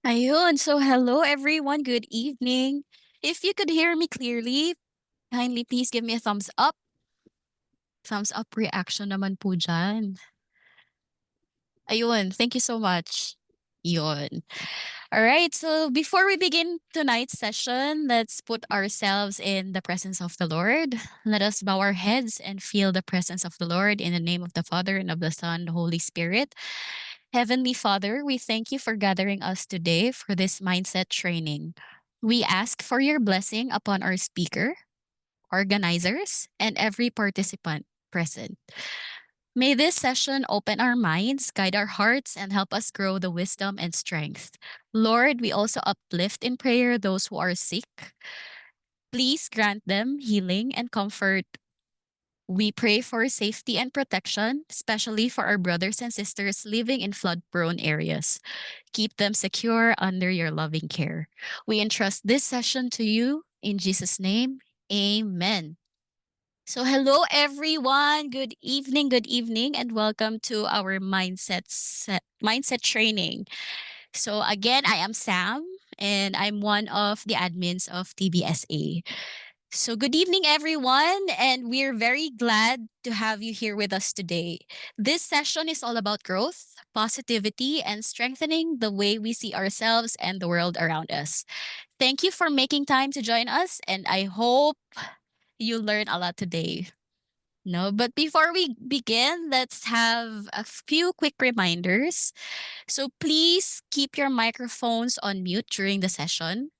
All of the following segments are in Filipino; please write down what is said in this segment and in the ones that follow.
Ayun. So, hello everyone. Good evening. If you could hear me clearly, kindly please give me a thumbs up. Thumbs up reaction naman po dyan. Ayun. Thank you so much. Yun. All right. So, before we begin tonight's session, let's put ourselves in the presence of the Lord. Let us bow our heads and feel the presence of the Lord in the name of the Father and of the Son, and the Holy Spirit. Heavenly Father, we thank you for gathering us today for this mindset training. We ask for your blessing upon our speaker, organizers, and every participant present. May this session open our minds, guide our hearts, and help us grow the wisdom and strength. Lord, we also uplift in prayer those who are sick. Please grant them healing and comfort. We pray for safety and protection, especially for our brothers and sisters living in flood prone areas. Keep them secure under your loving care. We entrust this session to you in Jesus' name. Amen. So, hello everyone. Good evening, and welcome to our mindset training. So, again, I am Sam, and I'm one of the admins of TBSA. So, good evening, everyone, and we're very glad to have you here with us today. This session is all about growth, positivity, and strengthening the way we see ourselves and the world around us. Thank you for making time to join us, and I hope you learn a lot today. No, but before we begin, let's have a few quick reminders. So please keep your microphones on mute during the session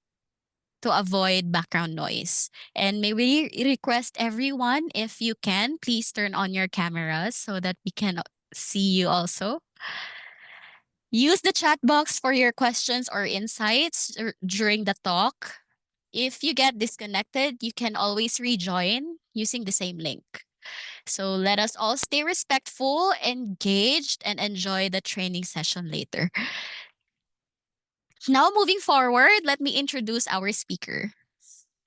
to avoid background noise. And may we request everyone, if you can, please turn on your cameras so that we can see you also. Use the chat box for your questions or insights during the talk. If you get disconnected, you can always rejoin using the same link. So let us all stay respectful, engaged, and enjoy the training session later. Now, moving forward, let me introduce our speaker.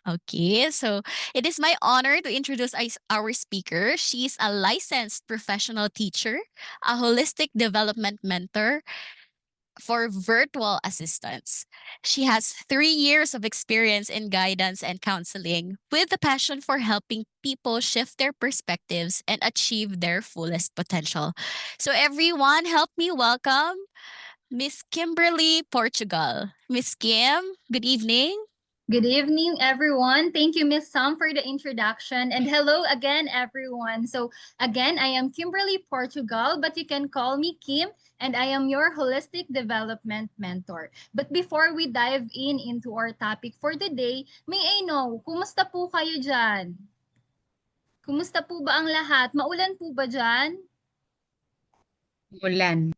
Okay, so it is my honor to introduce our speaker. She's a licensed professional teacher, a holistic development mentor for virtual assistants. She has 3 years of experience in guidance and counseling with a passion for helping people shift their perspectives and achieve their fullest potential. So, everyone, help me welcome Miss Kimberly Portugal. Miss Kim, good evening. Good evening, everyone. Thank you, Miss Sam, for the introduction. And hello again, everyone. So, again, I am Kimberly Portugal, but you can call me Kim, and I am your holistic development mentor. But before we dive into our topic for the day, may I know, kumusta po kayo dyan? Kumusta po ba ang lahat? Maulan po ba dyan? Ulan.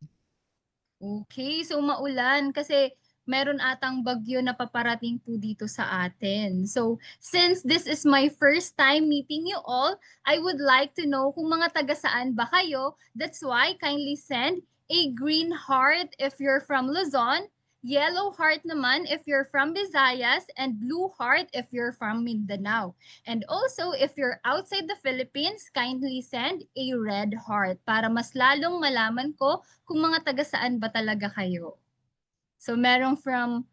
Okay, so maulan kasi meron atang bagyo na paparating po dito sa atin. So, since this is my first time meeting you all, I would like to know kung mga taga saan ba kayo. That's why kindly send a green heart if you're from Luzon, yellow heart naman if you're from Visayas, and blue heart if you're from Mindanao. And also, if you're outside the Philippines, kindly send a red heart para mas lalong malaman ko kung mga taga saan ba talaga kayo. So, merong from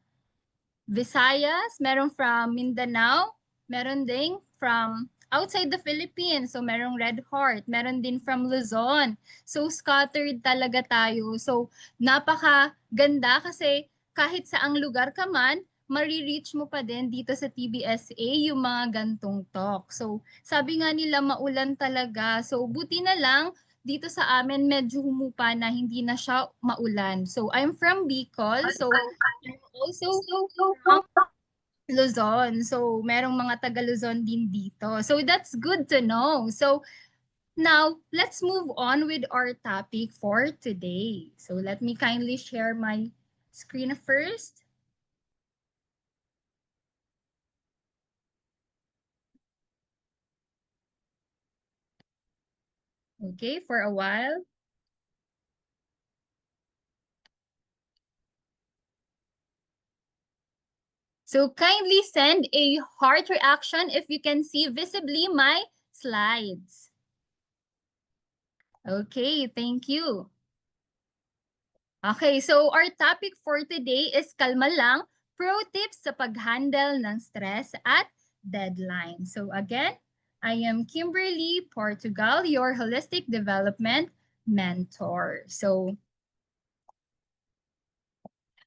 Visayas, merong from Mindanao, meron ding from outside the Philippines. So, merong red heart. Meron din from Luzon. So, scattered talaga tayo. So, napaka-ganda kasi kahit saang lugar ka man, marireach mo pa din dito sa TBSA yung mga gantong talk. So, sabi nga nila maulan talaga. So, buti na lang dito sa amin medyo humupa na hindi na siya maulan. So, I'm from Bicol. So, I'm also from Luzon. So, merong mga taga Luzon din dito. So, that's good to know. So, now, let's move on with our topic for today. So, let me kindly share my screen first. Okay, for a while. So kindly send a heart reaction if you can see visibly my slides. Okay, thank you. Okay, so our topic for today is kalma lang, pro tips sa pag-handle ng stress at deadline. So again, I am Kimberly Portugal, your holistic development mentor. So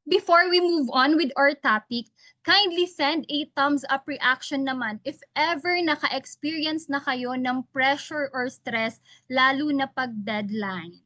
before we move on with our topic, kindly send a thumbs up reaction naman if ever naka-experience na kayo ng pressure or stress, lalo na pag deadline.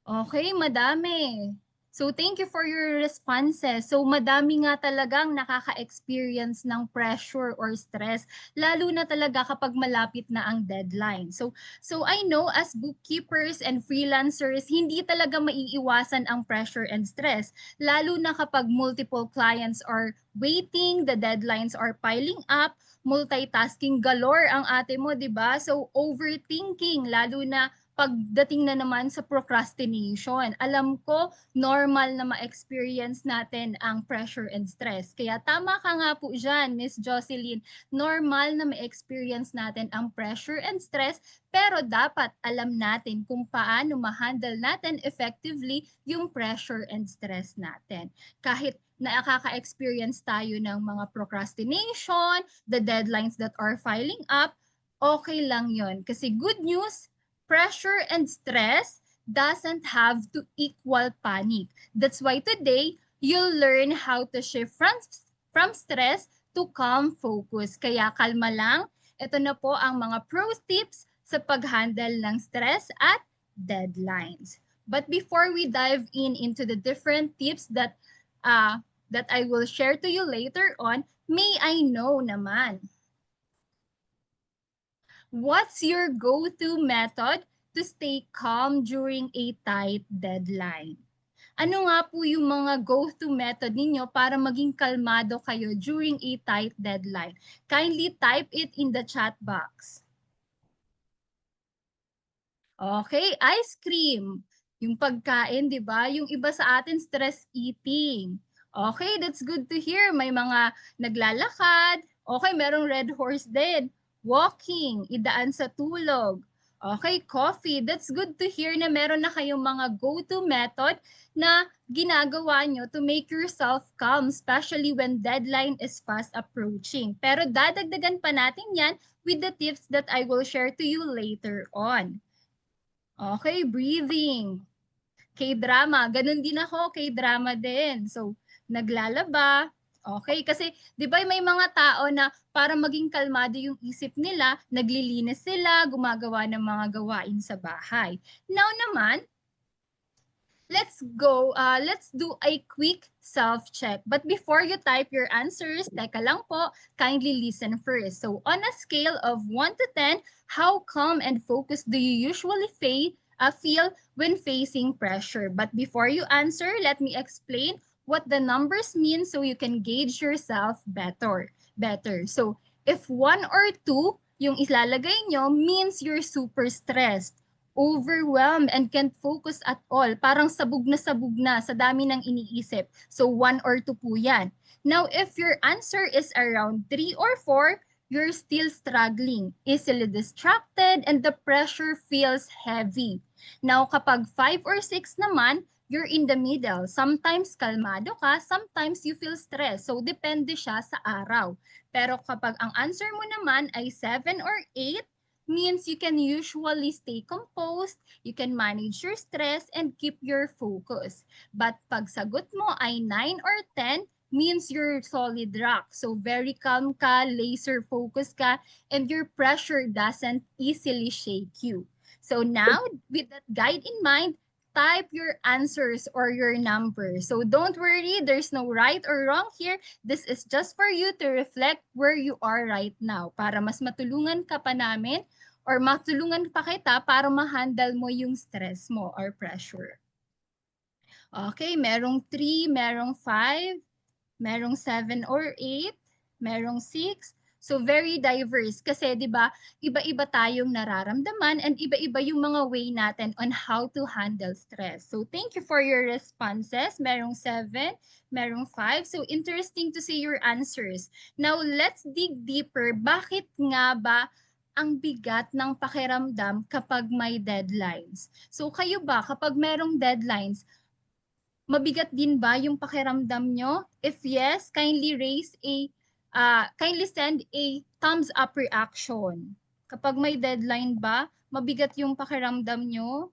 Okay, madami. So thank you for your responses. So madami nga talagang nakaka-experience ng pressure or stress, lalo na talaga kapag malapit na ang deadline. So I know as bookkeepers and freelancers, hindi talaga maiiwasan ang pressure and stress, lalo na kapag multiple clients are waiting, the deadlines are piling up, multitasking galore ang ate mo, 'di ba? So overthinking, lalo na pagdating na naman sa procrastination. Alam ko, normal na ma-experience natin ang pressure and stress. Kaya tama ka nga po dyan, Miss Jocelyn. Normal na ma-experience natin ang pressure and stress, pero dapat alam natin kung paano ma-handle natin effectively yung pressure and stress natin. Kahit nakaka-experience tayo ng mga procrastination, the deadlines that are filing up, okay lang yon. Kasi good news, pressure and stress doesn't have to equal panic. That's why today, you'll learn how to shift from stress to calm focus. Kaya kalma lang, ito na po ang mga pro tips sa pag-handle ng stress at deadlines. But before we dive into the different tips that I will share to you later on, may I know naman, what's your go-to method to stay calm during a tight deadline? Ano nga po yung mga go-to method ninyo para maging kalmado kayo during a tight deadline? Kindly type it in the chat box. Okay, ice cream. Yung pagkain, di ba? Yung iba sa atin, stress eating. Okay, that's good to hear. May mga naglalakad. Okay, merong red horse din. Walking, idaan sa tulog. Okay, coffee. That's good to hear na meron na kayong mga go-to method na ginagawa nyo to make yourself calm, especially when deadline is fast approaching. Pero dadagdagan pa natin yan with the tips that I will share to you later on. Okay, breathing. K-drama. Ganun din ako, K-drama din. So, naglalaba. Okay, kasi 'di ba may mga tao na para maging kalmado yung isip nila, naglilinis sila, gumagawa ng mga gawain sa bahay. Now naman, let's do a quick self-check. But before you type your answers, teka lang po, kindly listen first. So on a scale of 1 to 10, how calm and focused do you usually feel when facing pressure? But before you answer, let me explain what the numbers mean so you can gauge yourself better. So if 1 or 2 yung ilalagay nyo means you're super stressed, overwhelmed, and can't focus at all. Parang sabog na sa dami ng iniisip. So 1 or 2 po yan. Now, if your answer is around 3 or 4, you're still struggling, easily distracted, and the pressure feels heavy. Now, kapag 5 or 6 naman, you're in the middle. Sometimes kalmado ka, sometimes you feel stressed. So, depende siya sa araw. Pero kapag ang answer mo naman ay 7 or 8, means you can usually stay composed, you can manage your stress, and keep your focus. But pag sagot mo ay 9 or 10, means you're solid rock. So very calm ka, laser focus ka, and your pressure doesn't easily shake you. So now, with that guide in mind, type your answers or your numbers. So don't worry, there's no right or wrong here. This is just for you to reflect where you are right now para mas matulungan ka pa namin or matulungan pa kita para ma-handle mo yung stress mo or pressure. Okay, merong 3, merong 5, merong 7 or 8, merong 6. So very diverse kasi 'di ba, iba-iba tayong nararamdaman and iba-iba yung mga way natin on how to handle stress. So thank you for your responses. Merong 7, merong 5. So interesting to see your answers. Now let's dig deeper. Bakit nga ba ang bigat ng pakiramdam kapag may deadlines? So kayo ba kapag merong deadlines, Mabigat din ba yung pakiramdam nyo? If yes, kindly send a thumbs up reaction. Kapag may deadline ba, mabigat yung pakiramdam nyo?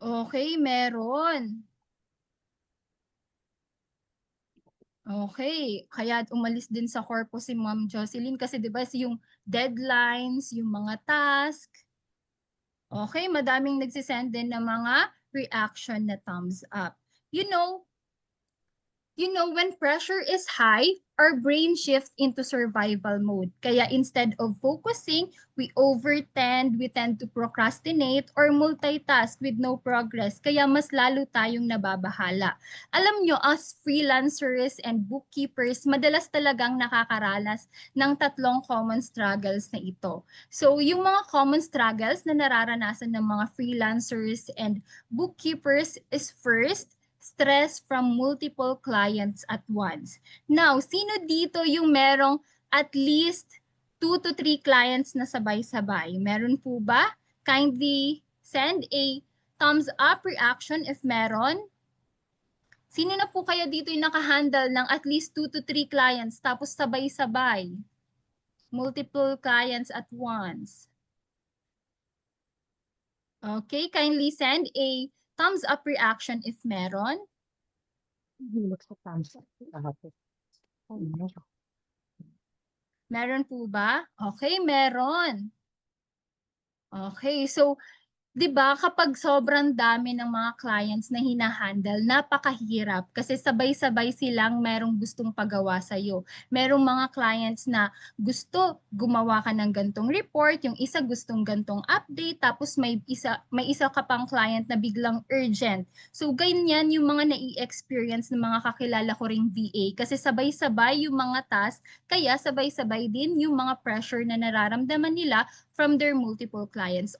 Okay, meron. Okay, kaya umalis din sa corpus si Ma'am Jocelyn kasi 'di ba yung deadlines, yung mga task. Okay, madaming nagsisend din ng mga reaction na thumbs up. You know, when pressure is high, our brain shifts into survival mode. Kaya instead of focusing, we tend to procrastinate or multitask with no progress. Kaya mas lalo tayong nababahala. Alam nyo, as freelancers and bookkeepers, madalas talagang nakakaranas ng tatlong common struggles na ito. So, yung mga common struggles na nararanasan ng mga freelancers and bookkeepers is first, stress from multiple clients at once. Now, sino dito yung merong at least 2 to 3 clients na sabay-sabay? Meron po ba? Kindly send a thumbs up reaction if meron. Sino na po kaya dito yung nakahandle ng at least 2 to 3 clients tapos sabay-sabay? Multiple clients at once. Okay, kindly send a thumbs up reaction if meron. Meron po ba? Okay, meron. Okay, so 'di ba kapag sobrang dami ng mga clients na hina-handle, napakahirap kasi sabay-sabay silang merong gustong pagawa sa iyo. Merong mga clients na gusto gumawa ka ng gantong report, yung isa gustong gantong update, tapos may isa ka pang client na biglang urgent. So ganyan yung mga nai-experience ng mga kakilala ko ring VA kasi sabay-sabay yung mga task, kaya sabay-sabay din yung mga pressure na nararamdaman nila from their multiple clients.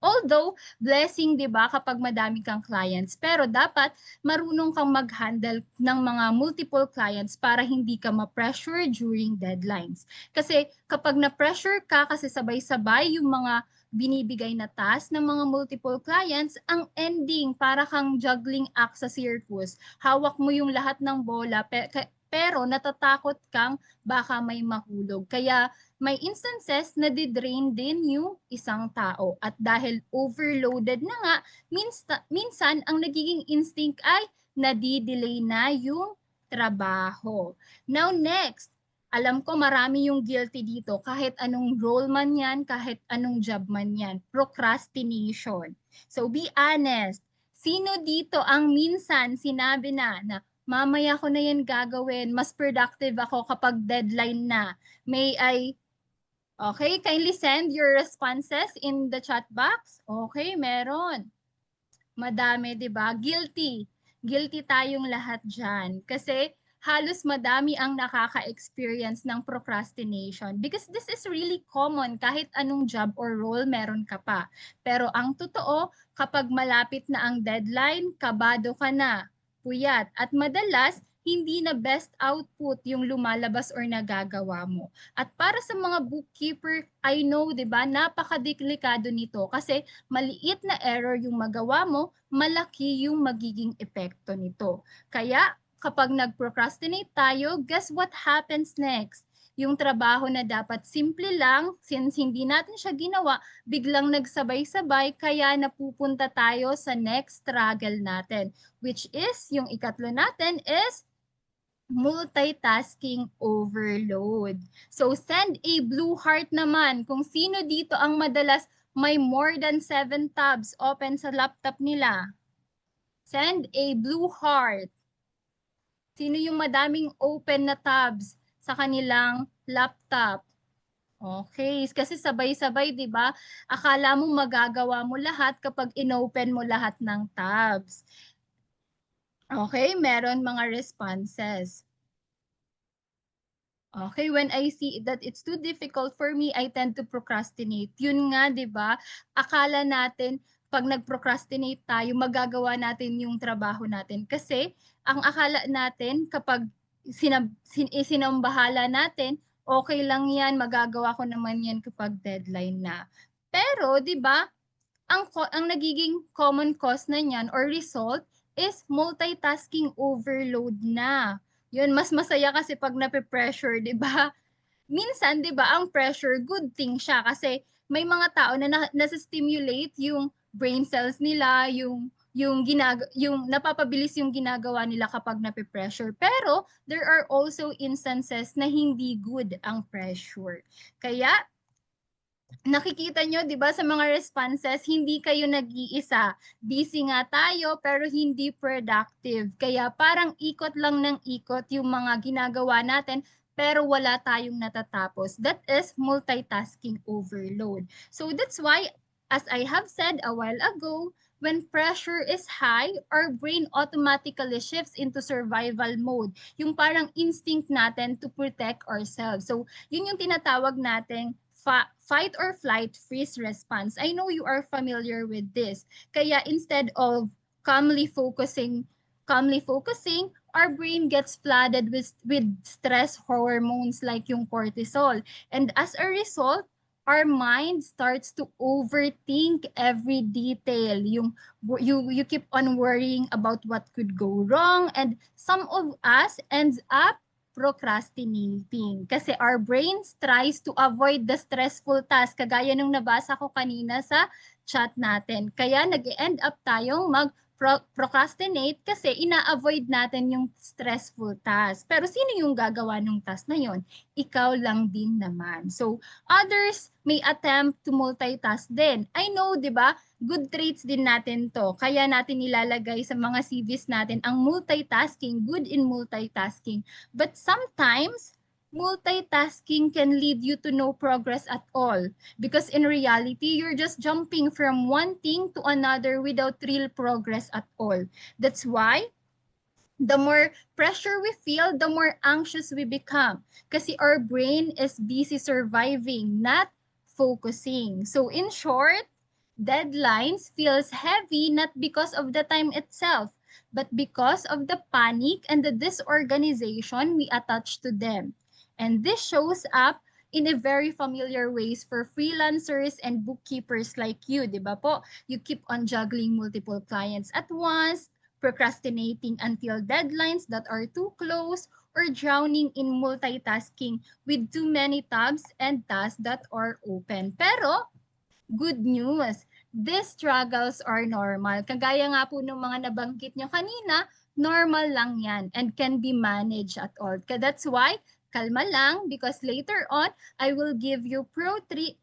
Although, blessing 'di ba kapag madami kang clients, pero dapat marunong kang mag-handle ng mga multiple clients para hindi ka ma-pressure during deadlines. Kasi kapag na-pressure ka kasi sabay-sabay yung mga binibigay na task ng mga multiple clients, ang ending para kang juggling act sa circus. Hawak mo yung lahat ng bola pero natatakot kang baka may mahulog. Kaya may instances na di-drain din yung isang tao. At dahil overloaded na nga, minsan ang nagiging instinct ay nadi-delay na yung trabaho. Now next, alam ko marami yung guilty dito kahit anong role man yan, kahit anong job man yan. Procrastination. So be honest, sino dito ang minsan sinabi na mamaya ko na yan gagawin, mas productive ako kapag deadline na. May I Okay, kindly send your responses in the chat box. Okay, meron. Madami, 'di ba? Guilty. Guilty tayong lahat diyan kasi halos madami ang nakaka-experience ng procrastination because this is really common kahit anong job or role meron ka pa. Pero ang totoo, kapag malapit na ang deadline, kabado ka na, puyat, at madalas hindi na best output yung lumalabas or nagagawa mo. At para sa mga bookkeeper, I know, 'di ba, napakadelikado nito kasi maliit na error yung magawa mo, malaki yung magiging epekto nito. Kaya kapag nag-procrastinate tayo, guess what happens next? Yung trabaho na dapat simple lang, since hindi natin siya ginawa, biglang nagsabay-sabay, kaya napupunta tayo sa next struggle natin, which is, yung ikatlo natin is multitasking overload. So send a blue heart naman kung sino dito ang madalas may more than 7 tabs open sa laptop nila. Send a blue heart. Sino yung madaming open na tabs sa kanilang laptop? Okay, kasi sabay-sabay, 'di ba? Akala mo magagawa mo lahat kapag inopen mo lahat ng tabs. Okay, meron mga responses. Okay, when I see that it's too difficult for me, I tend to procrastinate. Yun nga, 'di ba? Akala natin pag nag-procrastinate tayo, magagawa natin yung trabaho natin. Kasi ang akala natin kapag isinambahala natin, okay lang 'yan, magagawa ko naman 'yan kapag deadline na. Pero, 'di ba? ang nagiging common cause na niyan or result is multitasking overload na. Yun, mas masaya kasi pag nape-pressure, 'di ba? Minsan, 'di ba, ang pressure good thing siya kasi may mga tao na nasa-stimulate yung brain cells nila, yung napapabilis yung ginagawa nila kapag nape-pressure. Pero there are also instances na hindi good ang pressure. Kaya nakikita nyo, di ba, sa mga responses, hindi kayo nag-iisa. Busy nga tayo, pero hindi productive. Kaya parang ikot lang ng ikot yung mga ginagawa natin, pero wala tayong natatapos. That is multitasking overload. So that's why, as I have said a while ago, when pressure is high, our brain automatically shifts into survival mode. Yung parang instinct natin to protect ourselves. So yun yung tinatawag nating fight or flight freeze response. I know you are familiar with this. Kaya instead of calmly focusing, our brain gets flooded with stress hormones like yung cortisol. And as a result, our mind starts to overthink every detail. You keep on worrying about what could go wrong, and some of us ends up procrastinating. Kasi our brains tries to avoid the stressful task, kagaya nung nabasa ko kanina sa chat natin. Kaya nag-end up tayong procrastinate kasi ina-avoid natin yung stressful task. Pero sino yung gagawa ng task na yon? Ikaw lang din naman. So, others may attempt to multitask din. I know, di ba? Good traits din natin to. Kaya natin nilalagay sa mga CVs natin ang multitasking, good in multitasking. But sometimes, multitasking can lead you to no progress at all. Because in reality, you're just jumping from one thing to another without real progress at all. That's why, the more pressure we feel, the more anxious we become. Kasi our brain is busy surviving, not focusing. So in short, deadlines feels heavy not because of the time itself, but because of the panic and the disorganization we attach to them. And this shows up in a very familiar ways for freelancers and bookkeepers like you, di ba po? You keep on juggling multiple clients at once, procrastinating until deadlines that are too close, or drowning in multitasking with too many tabs and tasks that are open. Pero, good news, these struggles are normal. Kagaya nga po ng mga nabanggit nyo kanina, normal lang yan and can be managed at all. That's why, kalma lang because later on, I will give you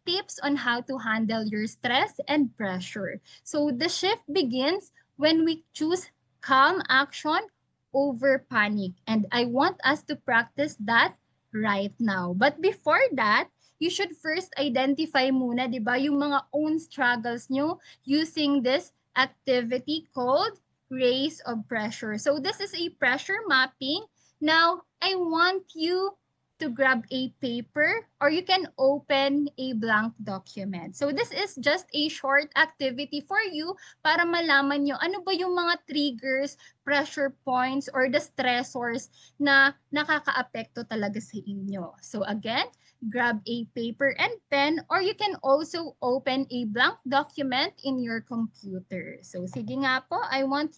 tips on how to handle your stress and pressure. So the shift begins when we choose calm action over panic. And I want us to practice that right now. But before that, you should first identify muna, di ba, yung mga own struggles nyo using this activity called race of pressure. So this is a pressure mapping. Now, I want you to grab a paper or you can open a blank document. So this is just a short activity for you para malaman nyo ano ba yung mga triggers, pressure points, or the stressors na nakakaapekto talaga sa inyo. So again, grab a paper and pen or you can also open a blank document in your computer. So sige nga po, I want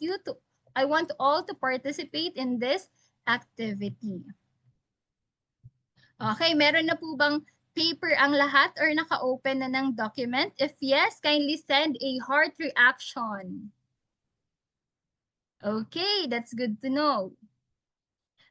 all to participate in this activity. Okay, meron na po bang paper ang lahat or naka-open na ng document? If yes, kindly send a heart reaction. Okay, that's good to know.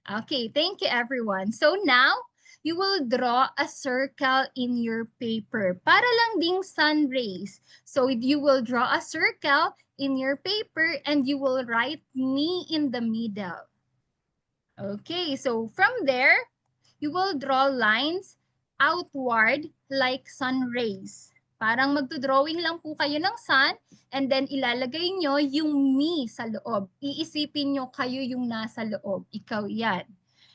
Okay, thank you everyone. So now, you will draw a circle in your paper para lang ding sun rays. So you will draw a circle in your paper and you will write me in the middle. Okay, so from there, you will draw lines outward like sun rays. Parang magdodrawing lang po kayo ng sun and then ilalagay nyo yung me sa loob. Iisipin nyo kayo yung nasa loob. Ikaw yan.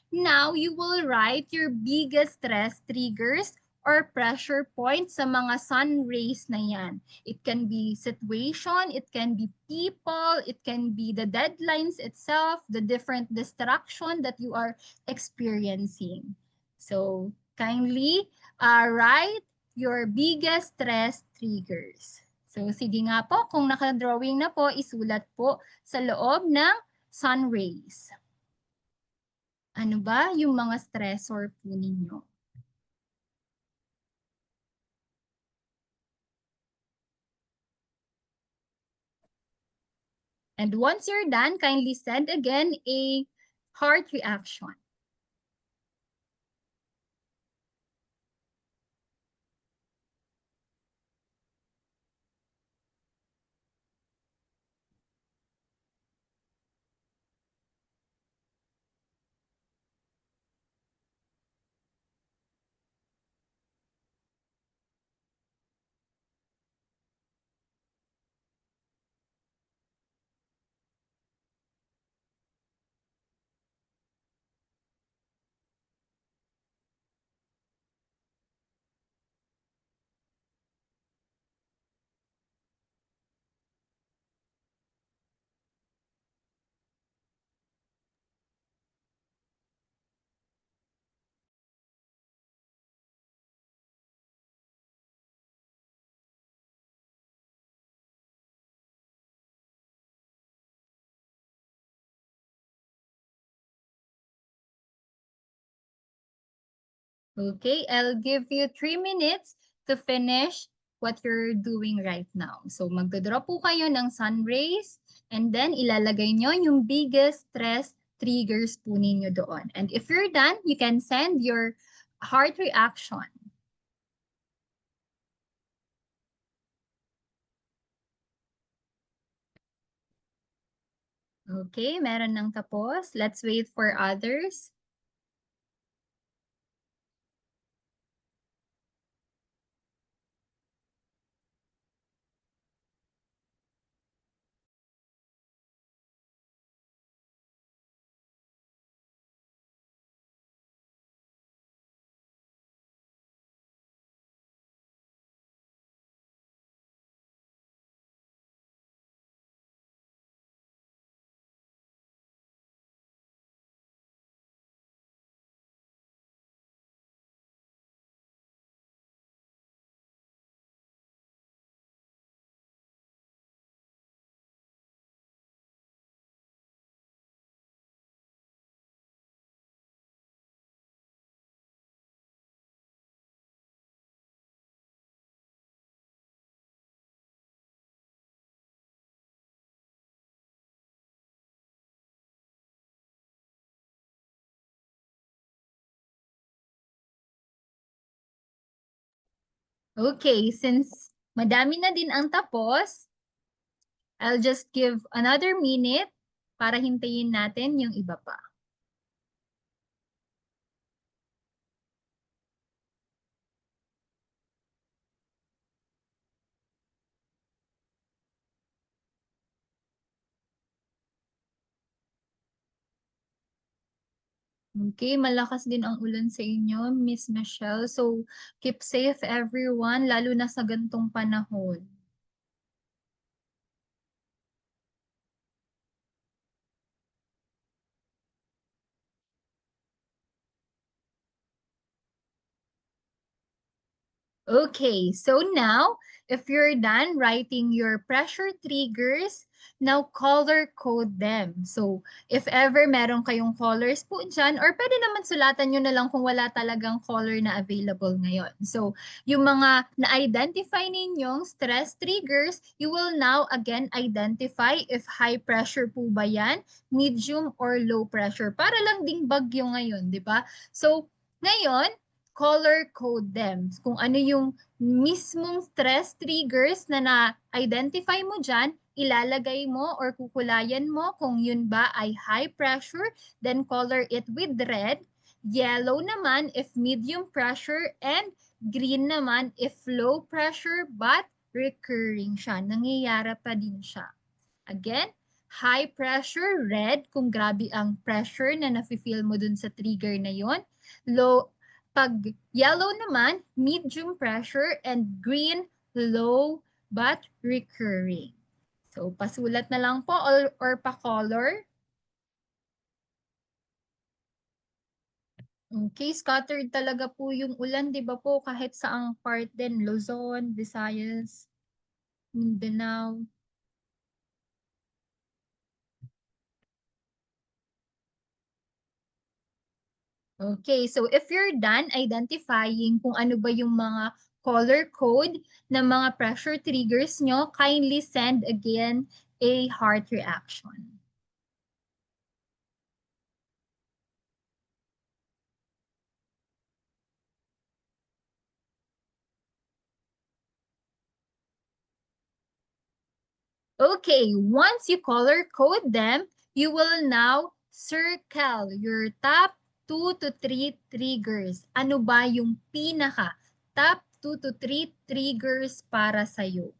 Now, you will write your biggest stress triggers or pressure points sa mga sun rays na yan. It can be situation, it can be people, it can be the deadlines itself, the different distraction that you are experiencing. So, kindly write your biggest stress triggers. So sige nga po, kung naka-drawing na po, isulat po sa loob ng sun rays. Ano ba yung mga stressor po ninyo? And once you're done, kindly send again a heart reaction. Okay, I'll give you 3 minutes to finish what you're doing right now. So magdodraw po kayo ng sun rays and then ilalagay nyo yung biggest stress triggers po ninyo doon. And if you're done, you can send your heart reaction. Okay, meron nang tapos. Let's wait for others. Okay, since madami na din ang tapos, I'll just give another minute para hintayin natin yung iba pa. Okay, malakas din ang ulan sa inyo, Miss Michelle. So, keep safe everyone, lalo na sa gantong panahon. Okay, so now, if you're done writing your pressure triggers, now color code them. So, if ever meron kayong colors po dyan, or pwede naman sulatan nyo na lang kung wala talagang color na available ngayon. So, yung mga na-identify ninyong stress triggers, you will now again identify if high pressure po ba yan, medium or low pressure. Para lang ding bagyo ngayon, di ba? So, ngayon, color code them. Kung ano yung mismong stress triggers na na-identify mo dyan, ilalagay mo or kukulayan mo kung yun ba ay high pressure, then color it with red. Yellow naman if medium pressure, and green naman if low pressure but recurring siya. Nangyayari pa din siya. Again, high pressure, red, kung grabe ang pressure na nafe-feel mo dun sa trigger na yon. Low, pag yellow naman, medium pressure, and green, low but recurring. So, pasulat na lang po or pa-color. Okay, scattered talaga po yung ulan, di ba po? Kahit saang part din, Luzon, Visayas, Mindanao. Okay, so if you're done identifying kung ano ba yung mga color code ng mga pressure triggers nyo, kindly send again a heart reaction. Okay, once you color code them, you will now circle your top 2 to 3 triggers. Ano ba yung pinaka top 2 to 3 triggers para sa'yo?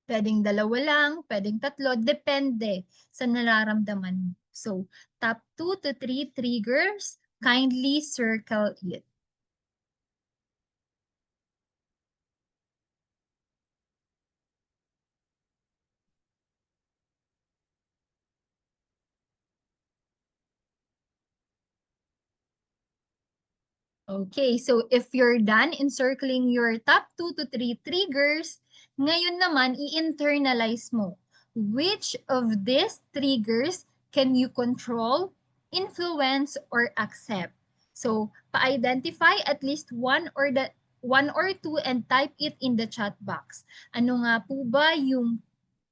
Pwedeng dalawa lang, pwedeng tatlo, depende sa nararamdaman mo. So, top 2 to 3 triggers, kindly circle it. Okay, so if you're done encircling your top 2 to 3 triggers, ngayon naman i-internalize mo. Which of these triggers can you control, influence, or accept? So, pa-identify at least one or two and type it in the chat box. Ano nga po ba yung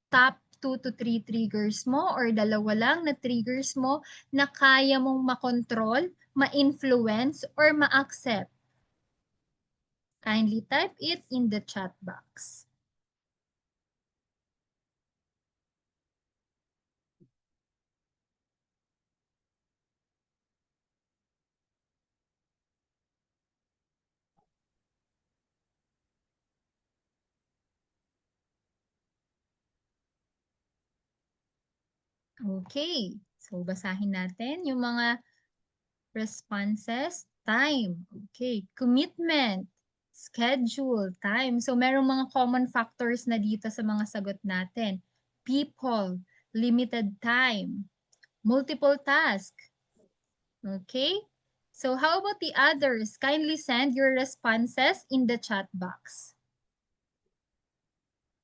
top 2 to 3 triggers mo or dalawa lang na triggers mo na kaya mong makontrol, ma-influence, or ma-accept? Kindly type it in the chat box. Okay, so basahin natin yung mga responses. Time, okay. Commitment, schedule, time. So merong mga common factors na dito sa mga sagot natin. People, limited time, multiple task. Okay? So how about the others? Kindly send your responses in the chat box.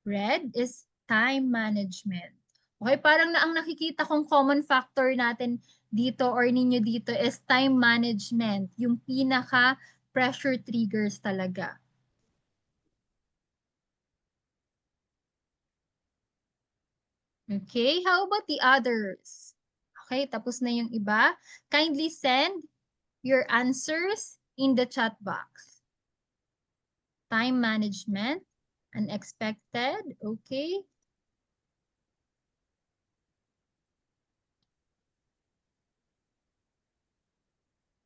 Red is time management. Okay, parang ang nakikita kong common factor natin dito or ninyo dito is time management, yung pinaka pressure triggers talaga. Okay, how about the others? Okay, tapos na yung iba. Kindly send your answers in the chat box. Time management, unexpected, okay.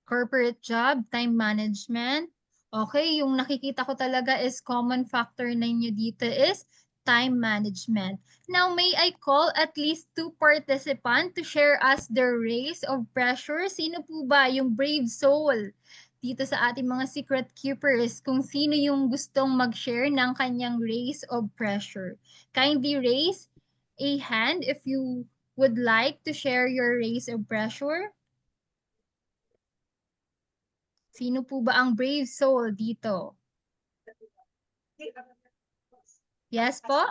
Corporate job, time management. Okay, yung nakikita ko talaga is common factor ninyo dito is time management. Now, may I call at least 2 participants to share us their race of pressure? Sino po ba yung brave soul dito sa ating mga secret keepers kung sino yung gustong mag-share ng kanyang race of pressure? Kindly raise a hand if you would like to share your race of pressure. Sino po ba ang brave soul dito? Yes po?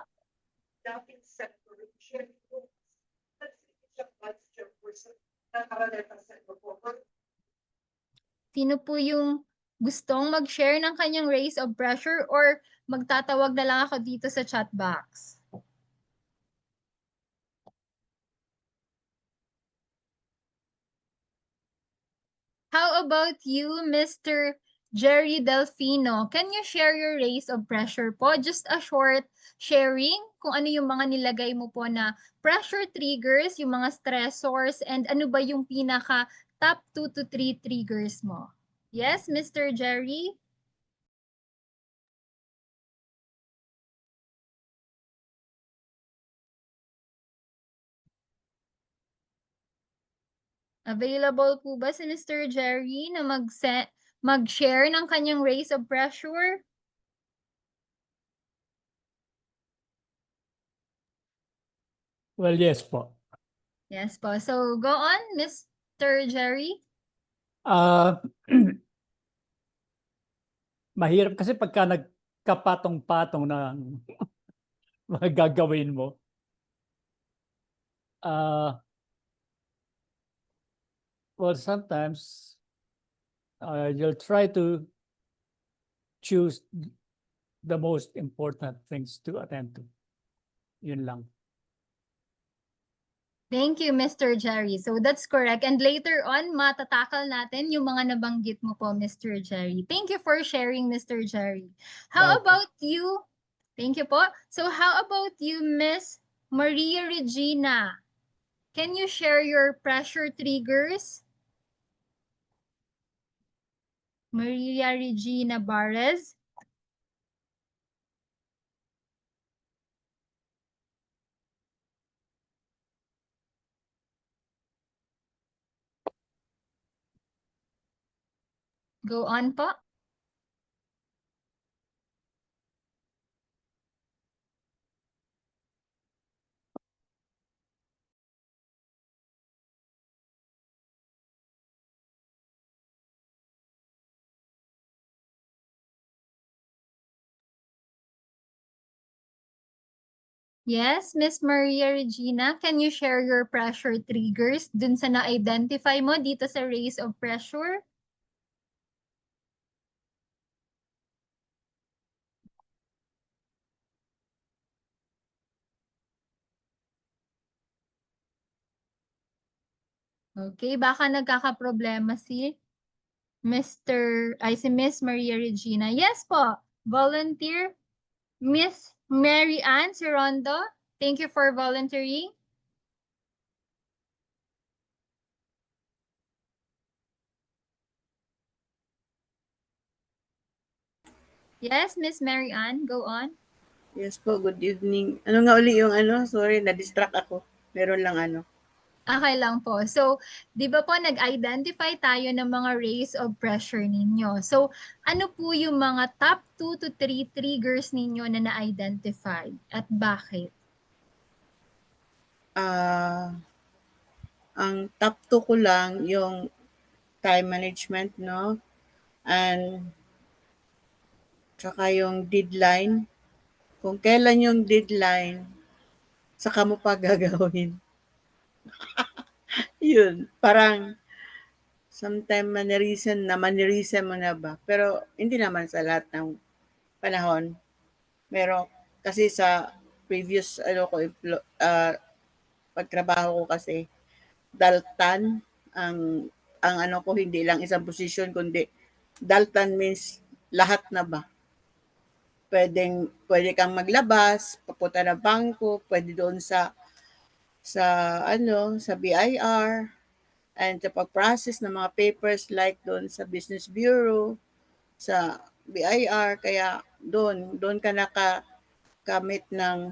Sino po yung gustong mag-share ng kanyang race of pressure or magtatawag na lang ako dito sa chat box? How about you, Mr. Jerry Delfino? Can you share your race of pressure po? Just a short sharing kung ano yung mga nilagay mo po na pressure triggers, yung mga stressors, and ano ba yung pinaka top 2 to 3 triggers mo? Yes, Mr. Jerry? Available po ba si Mr. Jerry na mag-share ng kanyang race of pressure? Well, yes po. Yes po. So, go on, Mr. Jerry. Mahirap kasi pagka kapatong-patong ng mga gagawin mo. Well, sometimes you'll try to choose the most important things to attend to. Yun lang. Thank you, Mr. Jerry. So that's correct. And later on, matatakal natin yung mga nabanggit mo po, Mr. Jerry. Thank you for sharing, Mr. Jerry. How Welcome. about you? Thank you po. So how about you, Miss Maria Regina? Can you share your pressure triggers? Maria Regina Barres. Go on po. Yes, Miss Maria Regina, can you share your pressure triggers dun sa na-identify mo dito sa race of pressure? Okay, baka nagkakaproblema si si Miss Maria Regina. Yes po, volunteer. Miss Mary Ann Sirondo, thank you for volunteering. Yes, Miss Mary Ann, go on. Yes po, good evening. Ano nga uli yung ano? Sorry, na-distract ako. Meron lang ano. Okay lang po. So, di ba po nag-identify tayo ng mga rays of pressure ninyo? So, ano po yung mga top 2 to 3 triggers ninyo na na-identify at bakit? Ang top 2 ko lang yung time management, no? And saka yung deadline. Kung kailan yung deadline, saka mo pa gagawin. Yun, parang sometime manirisan mo na ba? Pero hindi naman sa lahat ng panahon. Pero kasi sa previous pagtrabaho ko kasi daltan ang ano ko, hindi lang isang position kundi daltan means lahat na ba? Pwede kang maglabas, papunta ng bangko, pwede doon sa BIR, and sa pag-process ng mga papers like doon sa Business Bureau, sa BIR, kaya doon ka nakakamit ng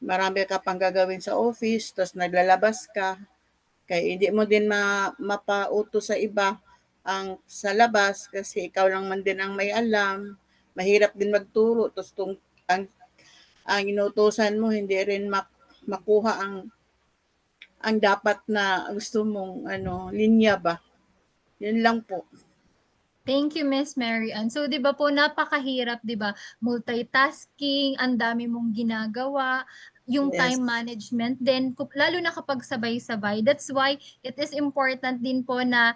marami ka pang gagawin sa office, tapos naglalabas ka, kaya hindi mo din mapauto sa iba ang sa labas kasi ikaw lang man din ang may alam. Mahirap din magturo, tapos ang inutusan mo hindi rin makuha ang dapat na gusto mong linya ba. Yun lang po. Thank you, Miss Mary Ann. So, di ba po, napakahirap, di ba? Multitasking, ang dami mong ginagawa, yung Yes. time management, then lalo na kapag sabay-sabay. That's why it is important din po na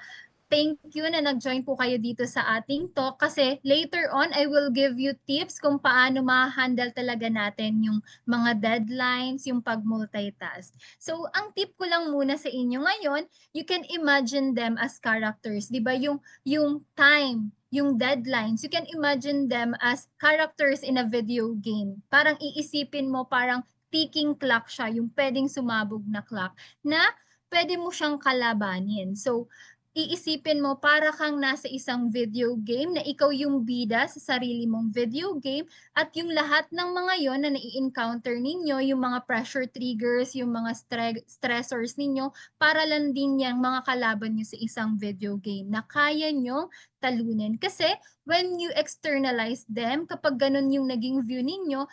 thank you na nag-join po kayo dito sa ating talk kasi later on, I will give you tips kung paano ma-handle talaga natin yung mga deadlines, yung pag-multitask. So, ang tip ko lang muna sa inyo ngayon, you can imagine them as characters. Di ba? Yung time, yung deadlines, you can imagine them as characters in a video game. Parang iisipin mo, parang ticking clock siya, yung pwedeng sumabog na clock na pwede mo siyang kalabanin. So, iisipin mo para kang nasa isang video game na ikaw yung bida sa sarili mong video game at yung lahat ng mga yon na nai-encounter ninyo, yung mga pressure triggers, yung mga stressors ninyo, para lang din yung mga kalaban nyo sa isang video game na kaya nyo talunin. Kasi when you externalize them, kapag ganun yung naging view ninyo,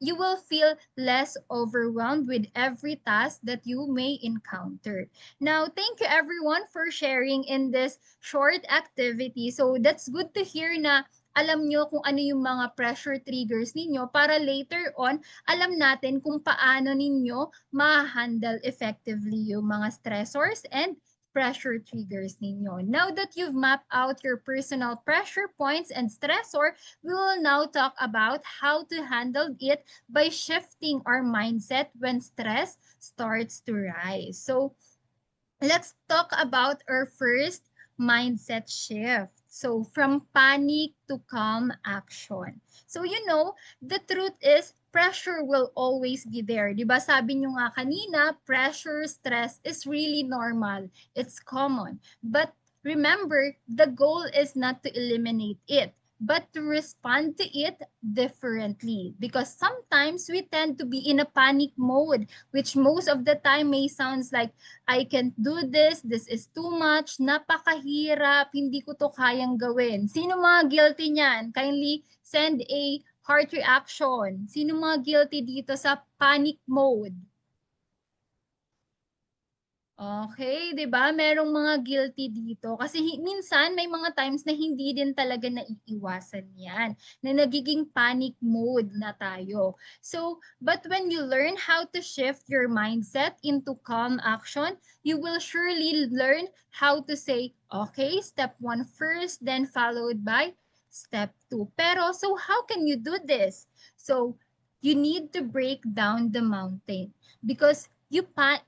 you will feel less overwhelmed with every task that you may encounter. Now, thank you everyone for sharing in this short activity. So that's good to hear na alam nyo kung ano yung mga pressure triggers ninyo para later on, alam natin kung paano ninyo ma-handle effectively yung mga stressors and pressure triggers ninyo. Now that you've mapped out your personal pressure points and stressor, we will now talk about how to handle it by shifting our mindset when stress starts to rise. So let's talk about our first mindset shift. So from panic to calm action. So the truth is pressure will always be there. 'Di ba? Sabi nyo nga kanina, pressure, stress is really normal. It's common. But remember, the goal is not to eliminate it, but to respond to it differently. Because sometimes we tend to be in a panic mode, which most of the time may sounds like, I can't do this is too much, napakahirap, hindi ko to kayang gawin. Sino mga guilty niyan? Kindly send a heart reaction. Sino mga guilty dito sa panic mode? Okay, 'di ba? Merong mga guilty dito kasi minsan may mga times na hindi din talaga naiiwasan 'yan, na nagiging panic mode na tayo. So, but when you learn how to shift your mindset into calm action, you will surely learn how to say, okay, step 1 first, then followed by step 2. Pero so how can you do this? So, you need to break down the mountain because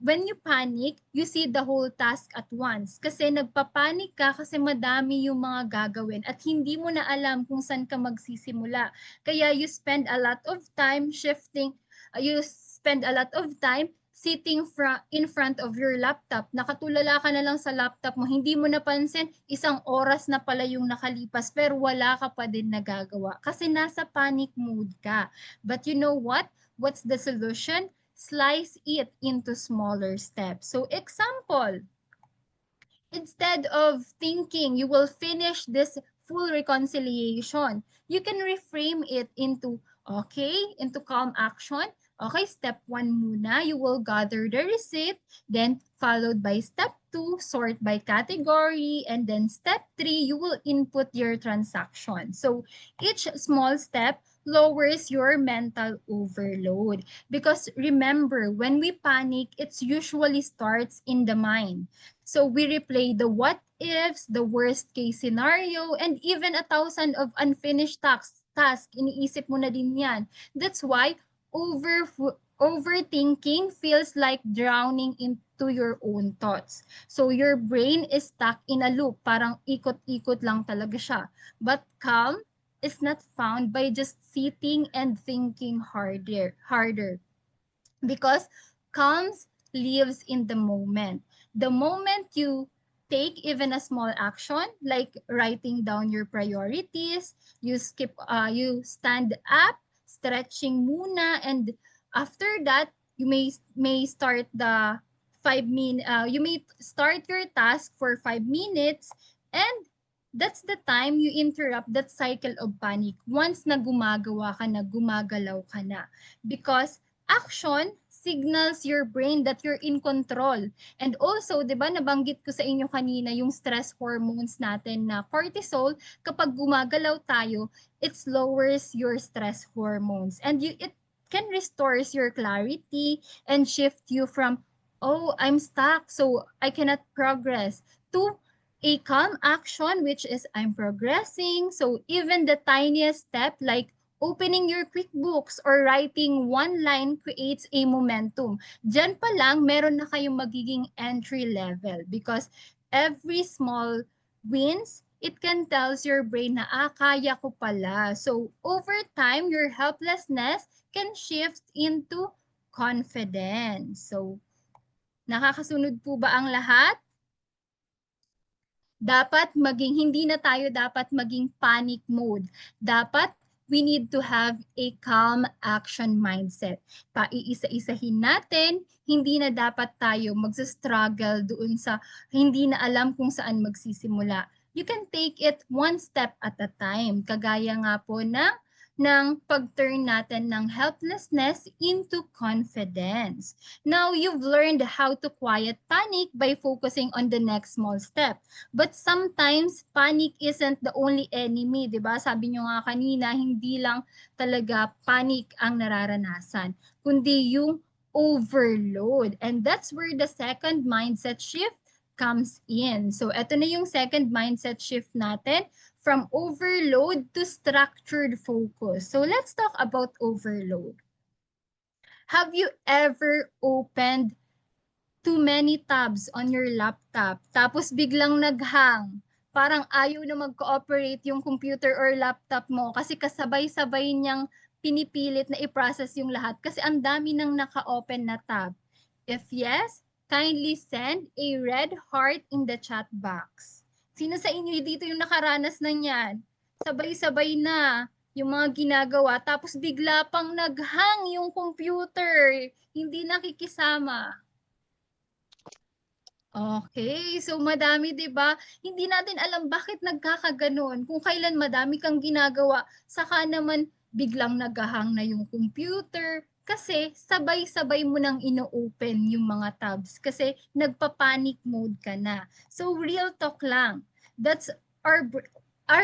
when you panic, you see the whole task at once. Kasi nagpapanik ka kasi madami yung mga gagawin at hindi mo na alam kung saan ka magsisimula. Kaya you spend a lot of time sitting in front of your laptop. Nakatulala ka na lang sa laptop mo. Hindi mo napansin, 1 oras na pala yung nakalipas pero wala ka pa din nagagawa kasi nasa panic mood ka. But you know what? What's the solution? Slice it into smaller steps. So example, instead of thinking you will finish this full reconciliation, you can reframe it into calm action. Okay, step 1 muna, you will gather the receipt, then followed by step 2, sort by category, and then step 3, you will input your transaction. So each small step lowers your mental overload. Because remember, when we panic, it usually starts in the mind. So we replay the what ifs, the worst case scenario, and even 1,000 of unfinished task. Iniisip mo na din yan. That's why overthinking feels like drowning into your own thoughts. So your brain is stuck in a loop. Parang ikot-ikot lang talaga siya. But calm is not found by just sitting and thinking harder. Because calm lives in the moment. The moment you take even a small action like writing down your priorities, you stand up, stretching muna, and after that you may start the 5 minute you may start your task for 5 minutes, and that's the time you interrupt that cycle of panic once na gumagawa ka na, gumagalaw ka na. Because action signals your brain that you're in control. And also, 'di ba, nabanggit ko sa inyo kanina yung stress hormones natin na cortisol, kapag gumagalaw tayo, it lowers your stress hormones and it can restores your clarity and shift you from, oh, I'm stuck, so I cannot progress, to a calm action, which is I'm progressing. So even the tiniest step like opening your QuickBooks or writing 1 line creates a momentum. Diyan pa lang, meron na kayong magiging entry level because every small wins, it can tells your brain na, kaya ko pala. So over time, your helplessness can shift into confidence. So nakakasunod po ba ang lahat? Hindi na tayo dapat maging panic mode. Dapat we need to have a calm action mindset. Paiisa-isahin natin, hindi na dapat tayo magsa-struggle doon sa hindi na alam kung saan magsisimula. You can take it one step at a time. Kagaya nga po ng ng pag-turn natin ng helplessness into confidence. Now, you've learned how to quiet panic by focusing on the next small step. But sometimes, panic isn't the only enemy, di ba? Sabi nyo nga kanina, hindi lang talaga panic ang nararanasan, kundi yung overload. And that's where the second mindset shift comes in. So, eto na yung second mindset shift natin, from overload to structured focus. So let's talk about overload. Have you ever opened too many tabs on your laptop, tapos biglang naghang? Parang ayaw na mag-cooperate yung computer or laptop mo kasi kasabay-sabay niyang pinipilit na i-process yung lahat kasi ang dami nang naka-open na tab. If yes, kindly send a red heart in the chat box. Sino sa inyo dito yung nakaranas na niyan? Sabay-sabay na yung mga ginagawa, tapos bigla pang naghang yung computer, hindi nakikisama. Okay, so madami 'di ba? Hindi natin alam bakit nagkakaganon. Kung kailan madami kang ginagawa, saka naman biglang naghahang na yung computer kasi sabay-sabay mo nang ino-open yung mga tabs kasi nagpa-panic mode ka na. So real talk lang. That's our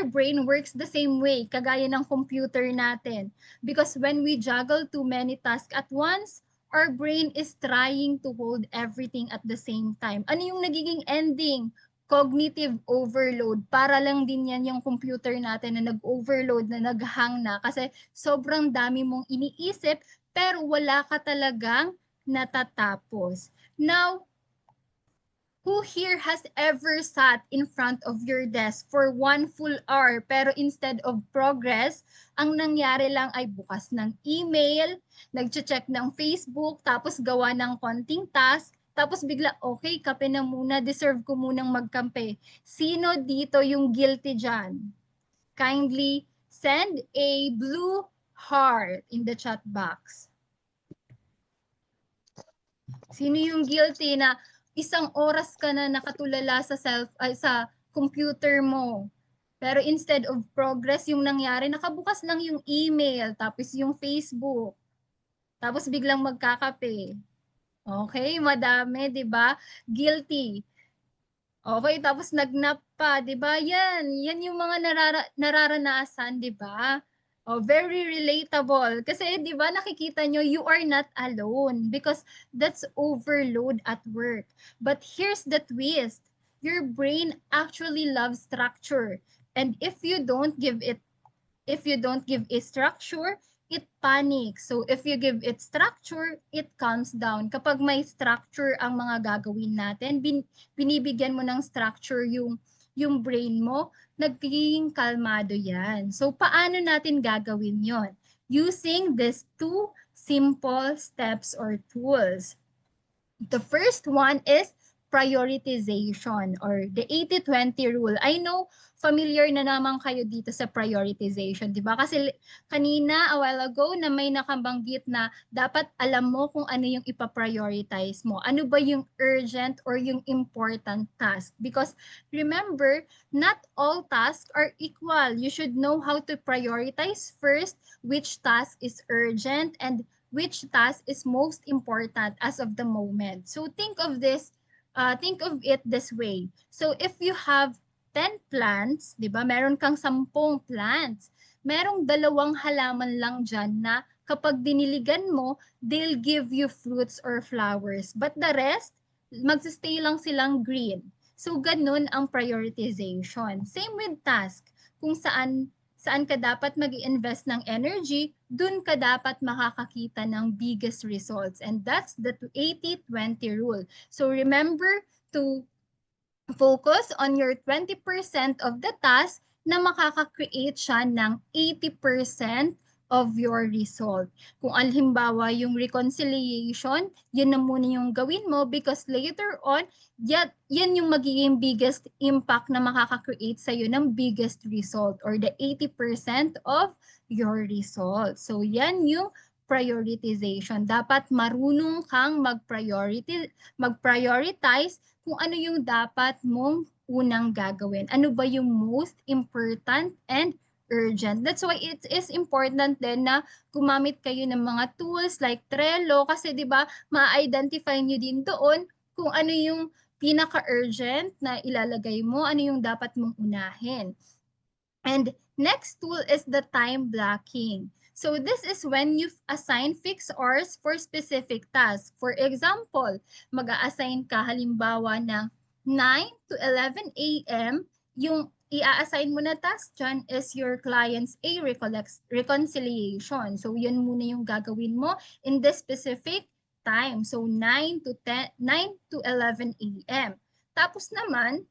brain works the same way kagaya ng computer natin because when we juggle too many tasks at once, our brain is trying to hold everything at the same time. Ano yung nagiging ending? Cognitive overload. Para lang din yan yung computer natin na nag-overload, na naghang na kasi sobrang dami mong iniisip pero wala ka talagang natatapos. Now, who here has ever sat in front of your desk for 1 full hour pero instead of progress, ang nangyari lang ay bukas ng email, nag-check ng Facebook, tapos gawa ng konting task, tapos bigla, okay, kape na muna, deserve ko munang magkampe. Sino dito yung guilty dyan? Kindly send a blue heart in the chat box. Sino yung guilty na isang oras ka na nakatulala sa sa computer mo? Pero instead of progress, yung nangyari, nakabukas lang yung email, tapos yung Facebook, tapos biglang magkakape. Okay, madami, di ba? Guilty. Okay, tapos nagnap pa, di ba? Yan yung mga nararanasan, di ba? Oh, very relatable. Kasi, di ba, nakikita nyo, you are not alone because that's overload at work. But here's the twist. Your brain actually loves structure. And if you don't give it structure, it panics. So if you give it structure, it calms down. Kapag may structure ang mga gagawin natin, binibigyan mo ng structure yung brain mo, nagiging kalmado yan. So paano natin gagawin yon? Using these two simple steps or tools. The first one is prioritization or the 80-20 rule. I know familiar na naman kayo dito sa prioritization, di ba? Kasi kanina, a while ago, na may nakabanggit na dapat alam mo kung ano yung ipaprioritize mo. Ano ba yung urgent or yung important task? Because remember, not all tasks are equal. You should know how to prioritize first which task is urgent and which task is most important as of the moment. So think of it this way. So if you have 10 plants, di ba? Meron kang 10 plants. Merong 2 halaman lang dyan na kapag diniligan mo, they'll give you fruits or flowers. But the rest, magsistay lang silang green. So ganun ang prioritization. Same with task. Kung saan ka dapat mag-invest ng energy, dun ka dapat makakakita ng biggest results. And that's the 80-20 rule. So remember to focus on your 20% of the task na makaka-create siya ng 80% of your result. Kung halimbawa yung reconciliation, yun na muna yung gawin mo because later on, yan yung magiging biggest impact na makaka-create sa'yo ng biggest result or the 80% of your result. So yan yung prioritization. Dapat marunong kang mag-prioritize kung ano yung dapat mong unang gagawin. Ano ba yung most important and urgent. That's why it is important din na gumamit kayo ng mga tools like Trello kasi 'di ba, ma-identify niyo din doon kung ano yung pinaka-urgent na ilalagay mo, ano yung dapat mong unahin. And next tool is the time blocking. So this is when you assign fixed hours for specific tasks. For example, mag-a-assign ka halimbawa ng 9 to 11 a.m. Yung i-assign mo na task dyan is your client's reconciliation. So yun muna yung gagawin mo in this specific time. So 9 to 11 a.m. Tapos naman,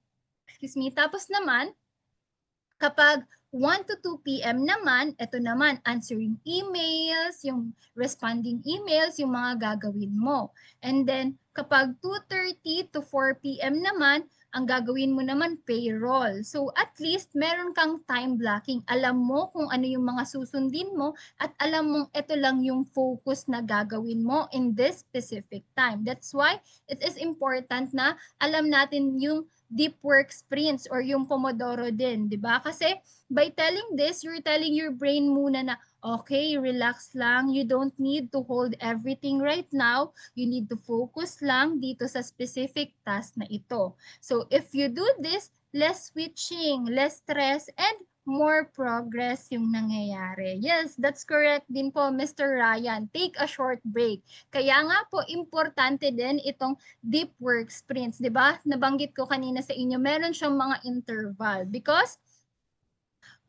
kapag 1 to 2 p.m. naman, ito naman, answering emails, yung responding emails, yung mga gagawin mo. And then, kapag 2:30 to 4 p.m. naman, ang gagawin mo naman payroll. So, at least, meron kang time blocking. Alam mo kung ano yung mga susundin mo at alam mong ito lang yung focus na gagawin mo in this specific time. That's why it is important na alam natin yung deep work sprints or yung Pomodoro din, di ba? Kasi by telling this, you're telling your brain muna na, okay, relax lang. You don't need to hold everything right now. You need to focus lang dito sa specific task na ito. So if you do this, less switching, less stress, and more progress yung nangyayari. Yes, that's correct din po, Mr. Ryan. Take a short break. Kaya nga po, importante din itong deep work sprints, di ba? Nabanggit ko kanina sa inyo, meron siyang mga interval because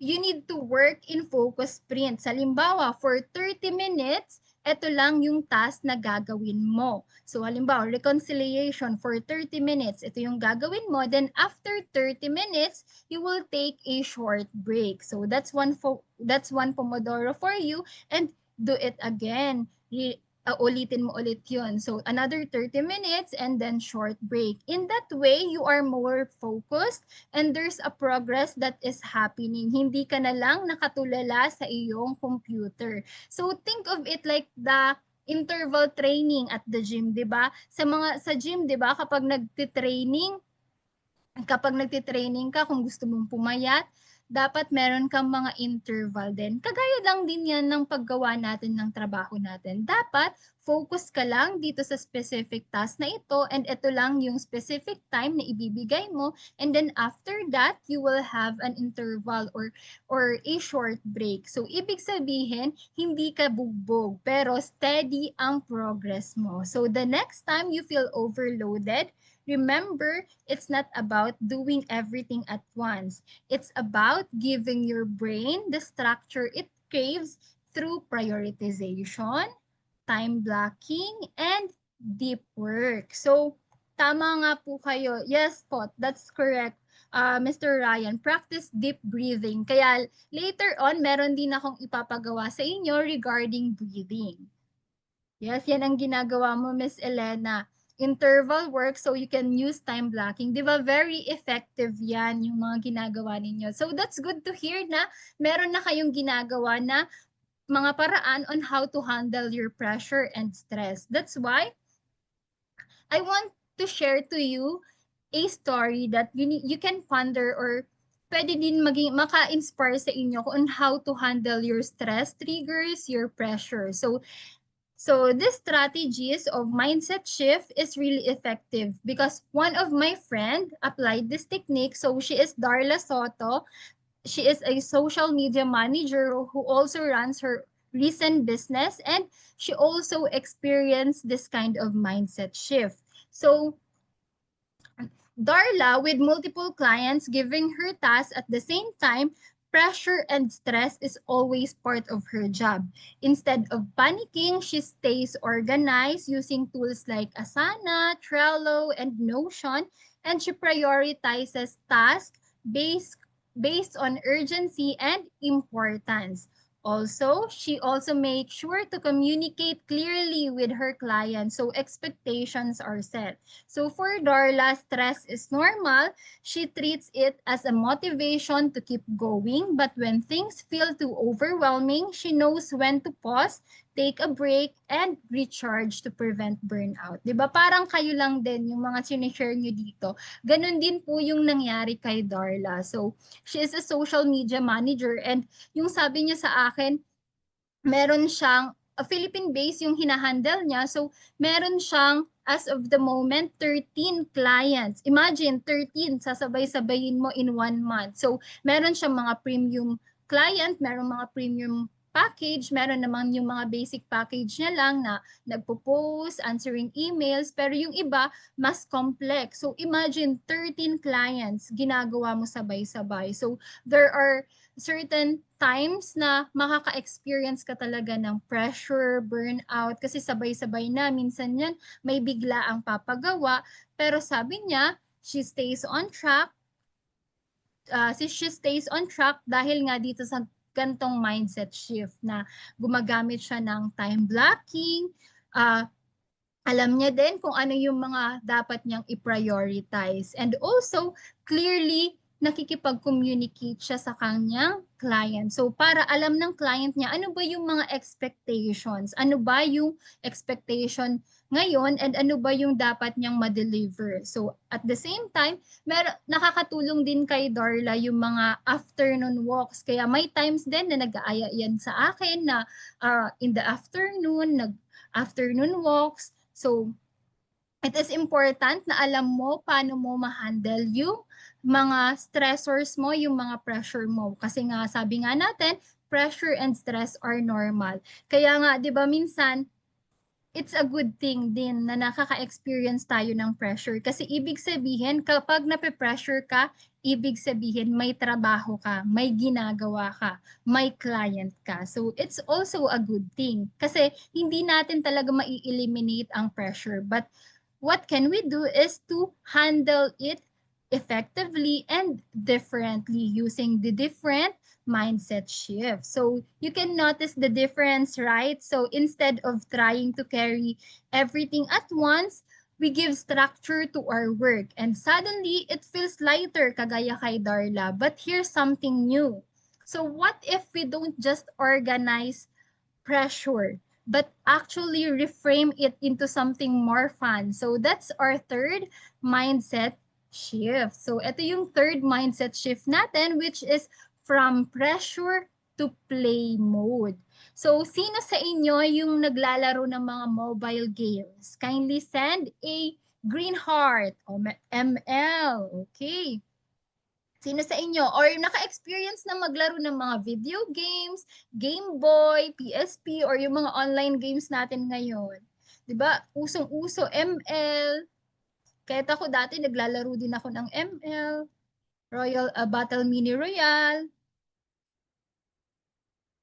you need to work in focus sprints. Halimbawa, for 30 minutes, ito lang yung task na gagawin mo. So halimbawa, reconciliation for 30 minutes, ito yung gagawin mo. Then after 30 minutes, you will take a short break. So that's one Pomodoro for you, and do it again. Ulitin mo ulit yun. So another 30 minutes and then short break. In that way, you are more focused and there's a progress that is happening. Hindi ka na lang nakatulala sa iyong computer. So think of it like the interval training at the gym, 'di ba? Sa gym, 'di ba, kapag nagti-training ka kung gusto mong pumayat, dapat meron kang mga interval din. Kagaya lang din yan ng paggawa natin ng trabaho natin. Dapat focus ka lang dito sa specific task na ito and ito lang yung specific time na ibibigay mo, and then after that, you will have an interval or a short break. So, ibig sabihin, hindi ka bugbog, pero steady ang progress mo. So, the next time you feel overloaded, remember, it's not about doing everything at once. It's about giving your brain the structure it craves through prioritization, time blocking, and deep work. So, tama nga po kayo. Yes po, that's correct. Mr. Ryan, practice deep breathing. Kaya later on, meron din akong ipapagawa sa inyo regarding breathing. Yes, yan ang ginagawa mo, Miss Elena. Interval work so you can use time blocking. Di ba? Very effective yan yung mga ginagawa ninyo. So that's good to hear na meron na kayong ginagawa na mga paraan on how to handle your pressure and stress. That's why I want to share to you a story that you can ponder or pwede din maka-inspire sa inyo on how to handle your stress triggers, your pressure. So this strategies of mindset shift is really effective because one of my friend applied this technique. So she is Darla Soto. She is a social media manager who also runs her recent business, and she also experienced this kind of mindset shift. So Darla, with multiple clients giving her tasks at the same time, pressure and stress is always part of her job. Instead of panicking, she stays organized using tools like Asana, Trello, and Notion, and she prioritizes tasks based on urgency and importance. Also, she also makes sure to communicate clearly with her clients so expectations are set. So for Darla, stress is normal. She treats it as a motivation to keep going, but when things feel too overwhelming, she knows when to pause, take a break, and recharge to prevent burnout. 'Di ba? Parang kayo lang din yung mga sinishare nyo dito. Ganon din po yung nangyari kay Darla. So, she is a social media manager and yung sabi niya sa akin, meron siyang Philippine-based yung hinahandle niya. So, meron siyang as of the moment 13 clients. Imagine 13 sasabay-sabayin mo in 1 month. So, meron siyang mga premium client, meron mga premium package, meron naman yung mga basic package niya lang na nagpo-post, answering emails, pero yung iba mas complex. So imagine 13 clients ginagawa mo sabay-sabay. So there are certain times na makaka-experience ka talaga ng pressure, burnout, kasi sabay-sabay na. Minsan yan, may bigla ang papagawa. Pero sabi niya, she stays on track. She stays on track dahil nga dito sa gantong mindset shift na gumagamit siya ng time blocking, alam niya din kung ano yung mga dapat niyang i-prioritize. And also, clearly, nakikipag-communicate siya sa kanyang client. So, para alam ng client niya, ano ba yung mga expectations? Ano ba yung expectation ngayon and ano ba yung dapat niyang ma-deliver? So, at the same time, nakakatulong din kay Darla yung mga afternoon walks. Kaya may times din na nag-aaya yan sa akin na in the afternoon, afternoon walks. So, it is important na alam mo paano mo ma-handle yung mga stressors mo, yung mga pressure mo. Kasi nga, sabi nga natin, pressure and stress are normal. Kaya nga, di ba, minsan, it's a good thing din na nakaka-experience tayo ng pressure. Kasi ibig sabihin, kapag nape-pressure ka, ibig sabihin may trabaho ka, may ginagawa ka, may client ka. So, it's also a good thing. Kasi hindi natin talaga mai-eliminate ang pressure. But what can we do is to handle it effectively and differently using the different mindset shift. So you can notice the difference, right? So instead of trying to carry everything at once, we give structure to our work and suddenly it feels lighter, kagaya kay Darla. But here's something new. So what if we don't just organize pressure, but actually reframe it into something more fun? So that's our third mindset shift. So ito yung third mindset shift natin, which is from pressure to play mode. So sino sa inyo yung naglalaro ng mga mobile games? Kindly send a green heart o ML. Okay. Sino sa inyo? Or naka-experience na maglaro ng mga video games, Game Boy, PSP, or yung mga online games natin ngayon? 'Di ba? Usong-uso ML. Kahit ako dati naglalaro din ako ng ML, Battle Mini Royale.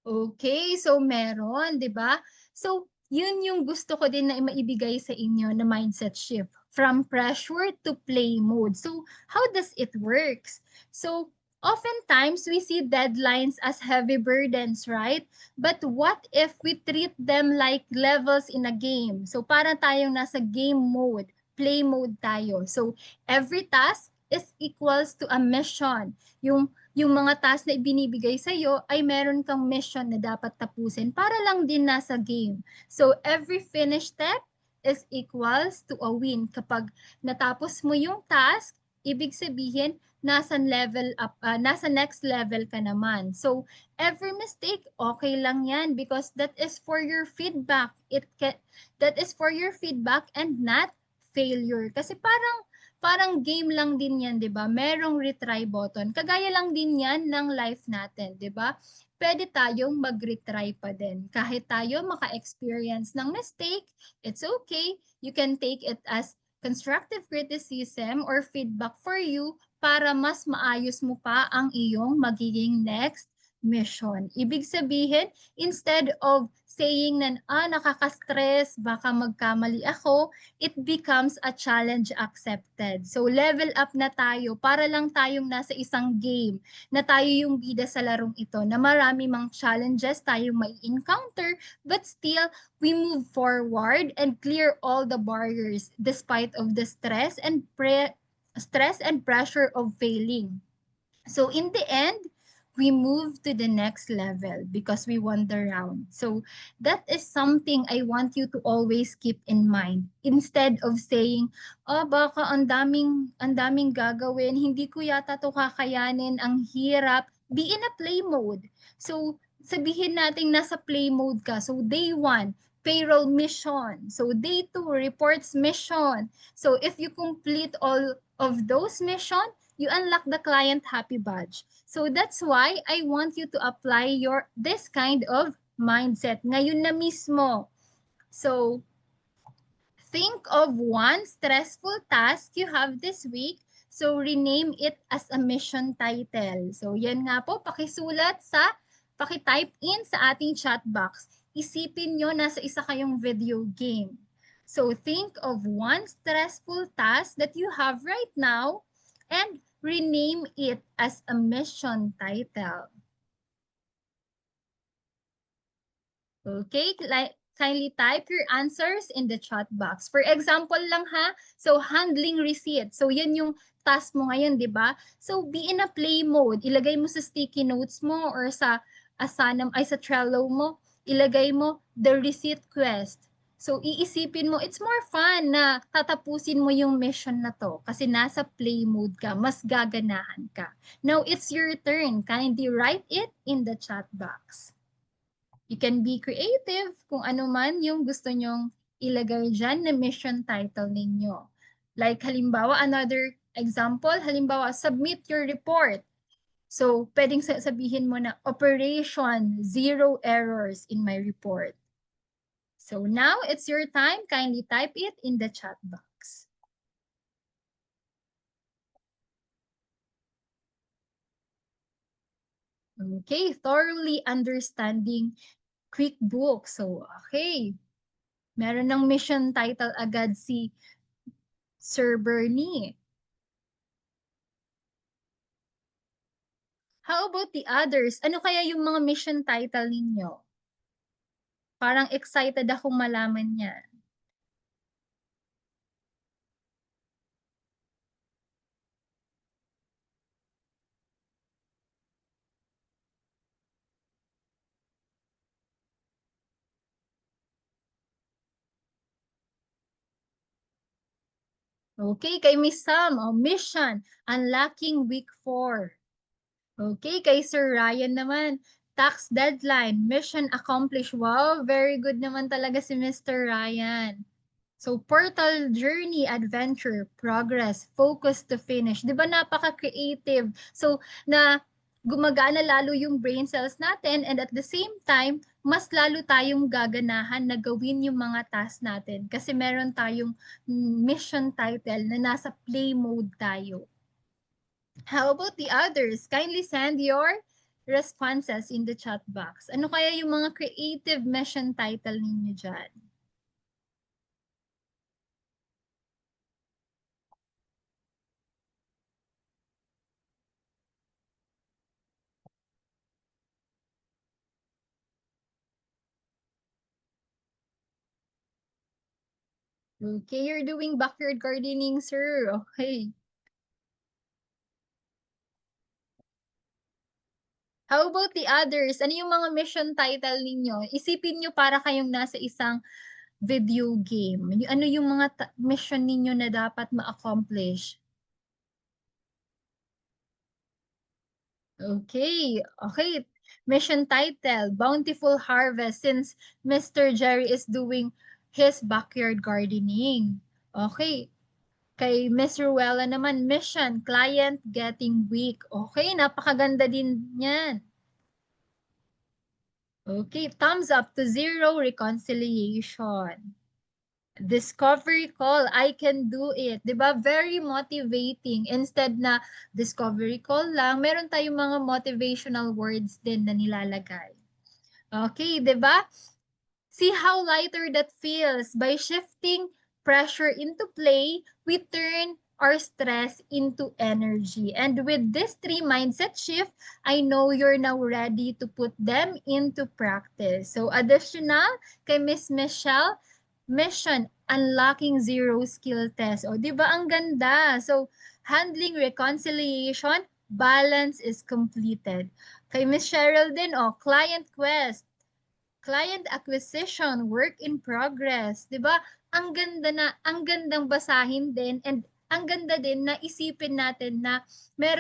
Okay, so meron, 'di ba? So, yun yung gusto ko din na maibigay sa inyo na mindset shift from pressure to play mode. So, how does it works? So, oftentimes we see deadlines as heavy burdens, right? But what if we treat them like levels in a game? So, para tayong nasa game mode, play mode tayo. So, every task is equals to a mission. Yung mga task na ibinibigay sa iyo ay meron kang mission na dapat tapusin para lang din nasa game. So every finished step is equals to a win. Kapag natapos mo yung task, ibig sabihin nasa level up, nasa next level ka naman. So every mistake, okay lang yan because that is for your feedback. That is for your feedback and not failure. Kasi parang game lang din yan, 'di ba? Merong retry button. Kagaya lang din yan ng life natin, 'di ba? Pwede tayong mag-retry pa din. Kahit tayo maka-experience ng mistake, it's okay. You can take it as constructive criticism or feedback for you para mas maayos mo pa ang iyong magiging next mission. Ibig sabihin, instead of saying na, nakaka-stress, baka magkamali ako, it becomes a challenge accepted. So level up na tayo para lang tayong nasa isang game na tayo yung bida sa larong ito na marami mang challenges tayong may encounter but still we move forward and clear all the barriers despite of the stress and pressure of failing. So in the end, we move to the next level because we won the round. So that is something I want you to always keep in mind. Instead of saying, oh, baka ang daming gagawin, hindi ko yata to kakayanin, ang hirap. Be in a play mode. So sabihin natin nasa play mode ka. So day 1, payroll mission. So day 2, reports mission. So if you complete all of those mission, you unlock the client happy badge. So that's why I want you to apply this kind of mindset ngayon na mismo. So think of one stressful task you have this week. So rename it as a mission title. So yan nga po, pakitype in sa ating chat box. Isipin nyo nasa isa kayong video game. So think of one stressful task that you have right now and rename it as a mission title. Okay, kindly type your answers in the chat box. For example lang ha, so handling receipt. So yan yung task mo ngayon, di ba? So be in a play mode. Ilagay mo sa sticky notes mo or sa sa Trello mo, ilagay mo the receipt quest. So iisipin mo, it's more fun na tatapusin mo yung mission na to kasi nasa play mode ka, mas gaganahan ka. Now it's your turn. Kindly write it in the chat box. You can be creative kung ano man yung gusto nyong ilagay dyan na mission title ninyo. Like halimbawa, another example, halimbawa, submit your report. So, pwedeng sabihin mo na, operation, 0 errors in my report. So now, it's your time. Kindly type it in the chat box. Okay, thoroughly understanding QuickBooks. So, okay. Meron ng mission title agad si Sir Bernie. How about the others? Ano kaya yung mga mission title ninyo? Parang excited akong malaman yan. Okay, kay Miss Sam, mission, unlocking week 4. Okay, kay Sir Ryan naman, tax deadline, mission accomplished. Wow, very good naman talaga si Mr. Ryan. So, portal journey, adventure, progress, focus to finish. Di ba napaka-creative? So, na gumagana lalo yung brain cells natin and at the same time, mas lalo tayong gaganahan na gawin yung mga tasks natin kasi meron tayong mission title na nasa play mode tayo. How about the others? Kindly send your responses in the chat box. Ano kaya yung mga creative mission title ninyo dyan? Okay, you're doing backyard gardening, sir. Okay. How about the others? Ano yung mga mission title ninyo? Isipin nyo para kayong nasa isang video game. Ano yung mga mission ninyo na dapat ma-accomplish? Okay. Okay. Mission title, Bountiful Harvest, since Mr. Jerry is doing his backyard gardening. Okay. Kay Miss Ruella naman, mission, client getting weak. Okay, napakaganda din yan. Okay, thumbs up to 0 reconciliation. Discovery call, I can do it. Diba? Very motivating. Instead na discovery call lang, meron tayong mga motivational words din na nilalagay. Okay, diba? See how lighter that feels. By shifting pressure into play, we turn our stress into energy. And with this 3 mindset shift, I know you're now ready to put them into practice. So additional kay Miss Michelle, mission, unlocking 0 skill test. O, di ba ang ganda? So, handling reconciliation, balance is completed. Kay Miss Cheryl din, client quest, client acquisition, work in progress, 'di ba? Ang gandang basahin din, and ang ganda din na isipin natin na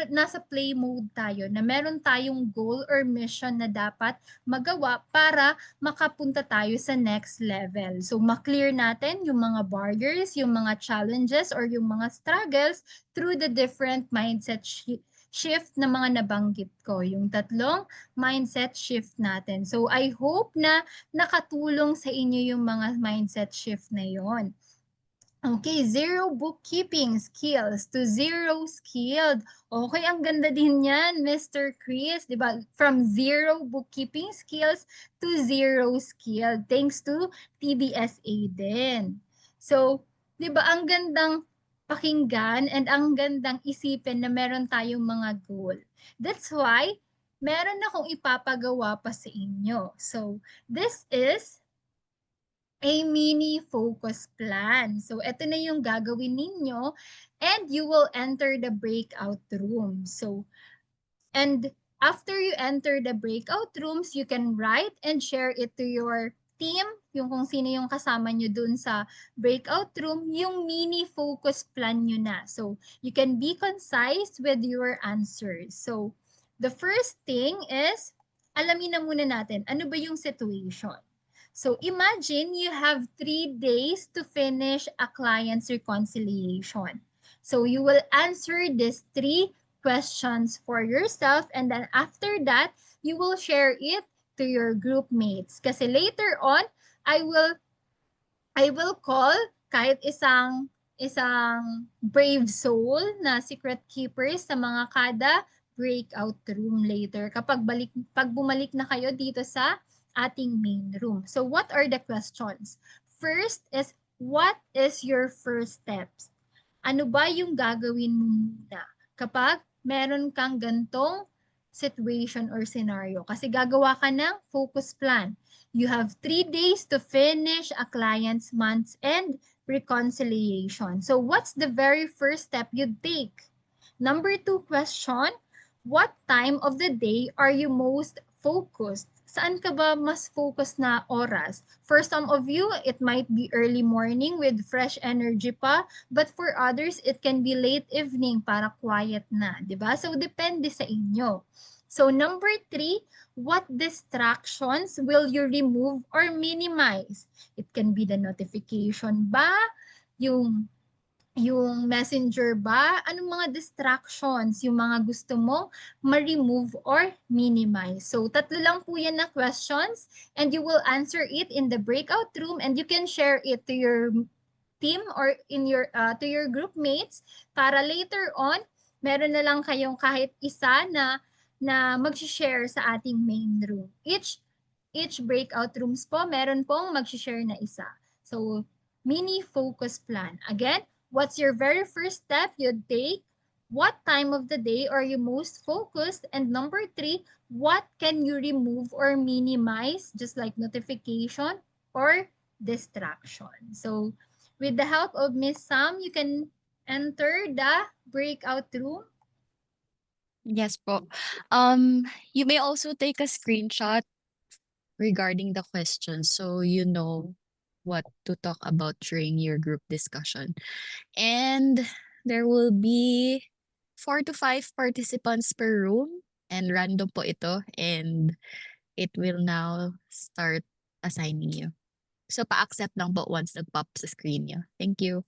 nasa play mode tayo, na meron tayong goal or mission na dapat magawa para makapunta tayo sa next level. So ma-clear natin yung mga barriers, yung mga challenges or yung mga struggles through the different mindset shift na mga nabanggit ko, yung tatlong mindset shift natin. So I hope na nakatulong sa inyo yung mga mindset shift na yon. Okay, zero bookkeeping skills to zero skilled. Okay, ang ganda din yan, Mr. Chris, di ba? From zero bookkeeping skills to zero skilled, thanks to TBSA din. So, di ba, ang gandang pakinggan and ang gandang isipin na meron tayong mga goal. That's why, meron akong ipapagawa pa sa inyo. So, this is a mini focus plan. So, ito na yung gagawin ninyo and you will enter the breakout room. So, and after you enter the breakout rooms, you can write and share it to your team, yung kung sino yung kasama nyo dun sa breakout room, yung mini focus plan nyo na. So, you can be concise with your answers. So, the first thing is, alamin na muna natin, ano ba yung situation? So imagine you have 3 days to finish a client's reconciliation. So you will answer these 3 questions for yourself, and then after that, you will share it to your group mates. Kasi later on, I will call kahit isang brave soul na secret keeper sa mga kada breakout room later pag bumalik na kayo dito sa ating main room. So what are the questions? First is, what is your first steps? Ano ba yung gagawin mo muna kapag meron kang gantong situation or scenario? Kasi gagawa ka ng focus plan. You have 3 days to finish a client's month's end reconciliation. So what's the very first step you'd take? Number 2 question, what time of the day are you most focused? Saan ka ba mas focused na oras? For some of you, it might be early morning with fresh energy pa, but for others, it can be late evening para quiet na, di ba? So depende sa inyo. So number 3, what distractions will you remove or minimize? It can be the notification ba, yung messenger ba, anong mga distractions, yung mga gusto mong ma-remove or minimize. So, tatlo lang po yan na questions and you will answer it in the breakout room and you can share it to your team or in your to your group mates para later on, meron na lang kayong kahit isa na mag-share sa ating main room. Each breakout rooms po, meron pong mag-share na isa. So, mini focus plan. Again, what's your very first step you'd take? What time of the day are you most focused? And number 3, what can you remove or minimize, just like notification or distraction? So, with the help of Miss Sam, you can enter the breakout room. Yes po. You may also take a screenshot regarding the questions so you know what to talk about during your group discussion. And there will be 4 to 5 participants per room and random po ito and it will now start assigning you. So pa-accept lang po once nag-pop sa screen niyo. Thank you.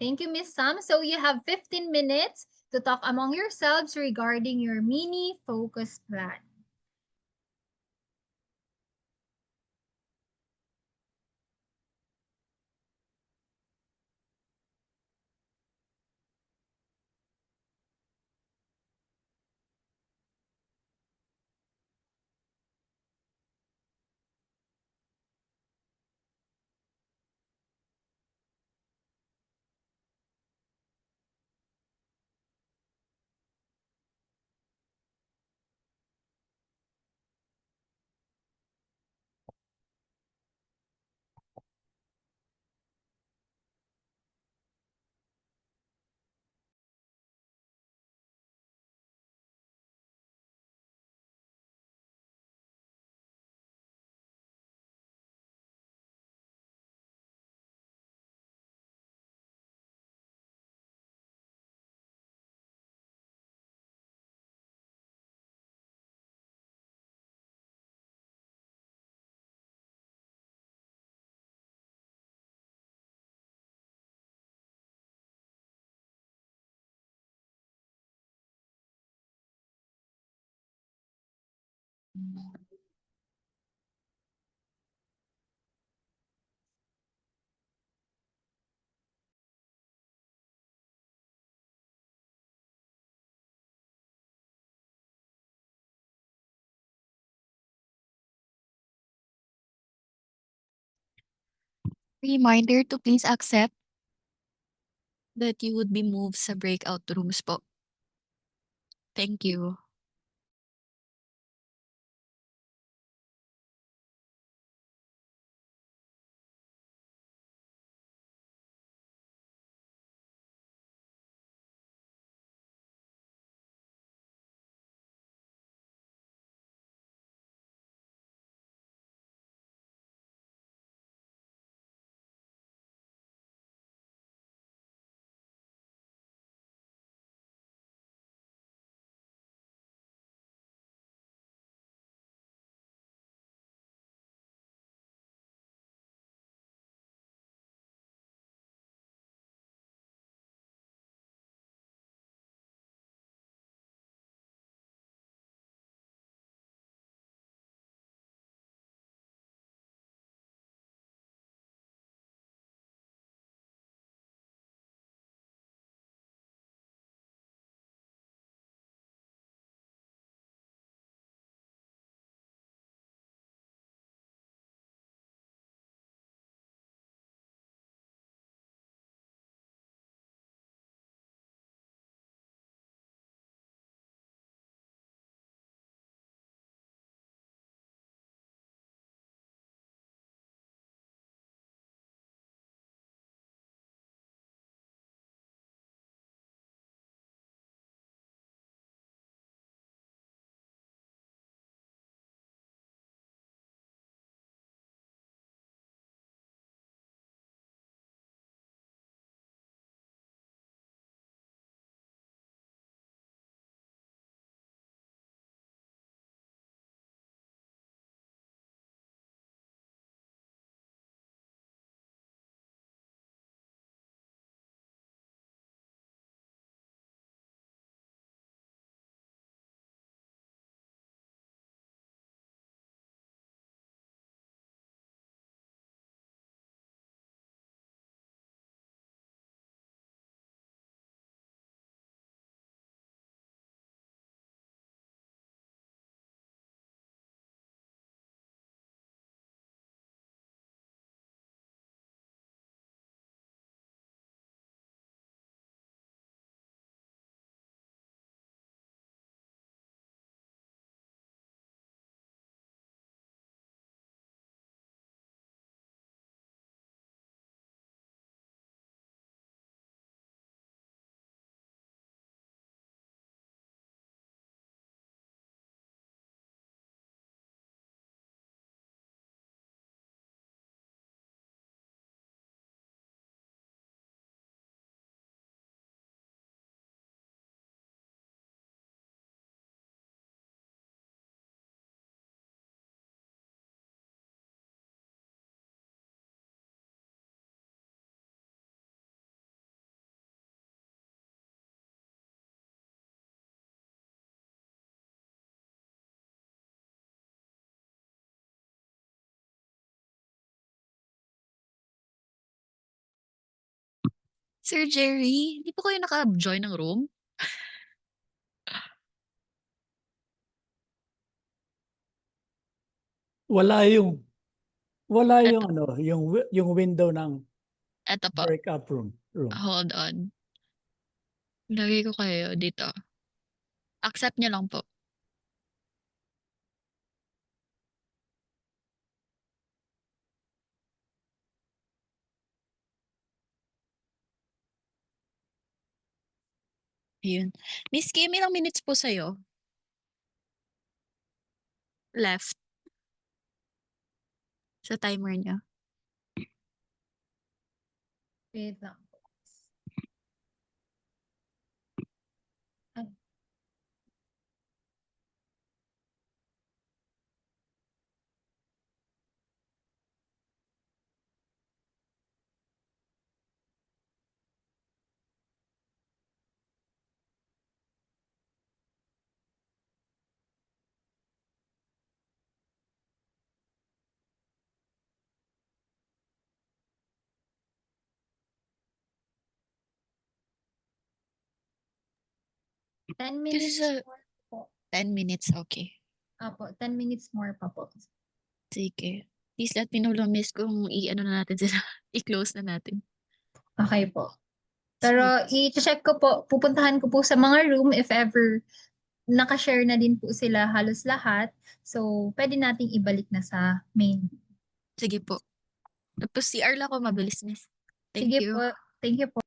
Thank you, Miss Sam. So you have 15 minutes to talk among yourselves regarding your mini focus plan. Reminder to please accept that you would be moved sa breakout rooms po. Thank you. Sir Jerry, hindi po kayo naka-join ng room? Wala Eto, yung ano, yung window ng eto po. breakout room. Hold on. Lagay ko kayo dito. Accept nyo lang po. Ayun. Miss Kim, ilang minutes po sa'yo? Left sa timer niya. Wait lang. Ay, 10 Kasi minutes sa more po. 10 minutes, okay. Apo, 10 minutes more pa po. Sige. Please let me know lang, miss, kung i-ano na natin sila. I-close na natin. Okay po. Sige. Pero i-check ko po, pupuntahan ko po sa mga room if ever nakashare na din po sila halos lahat. So, pwede nating ibalik na sa main. Sige po. Tapos CR lang ako mabilis, miss. Thank Sige you. po. Thank you po.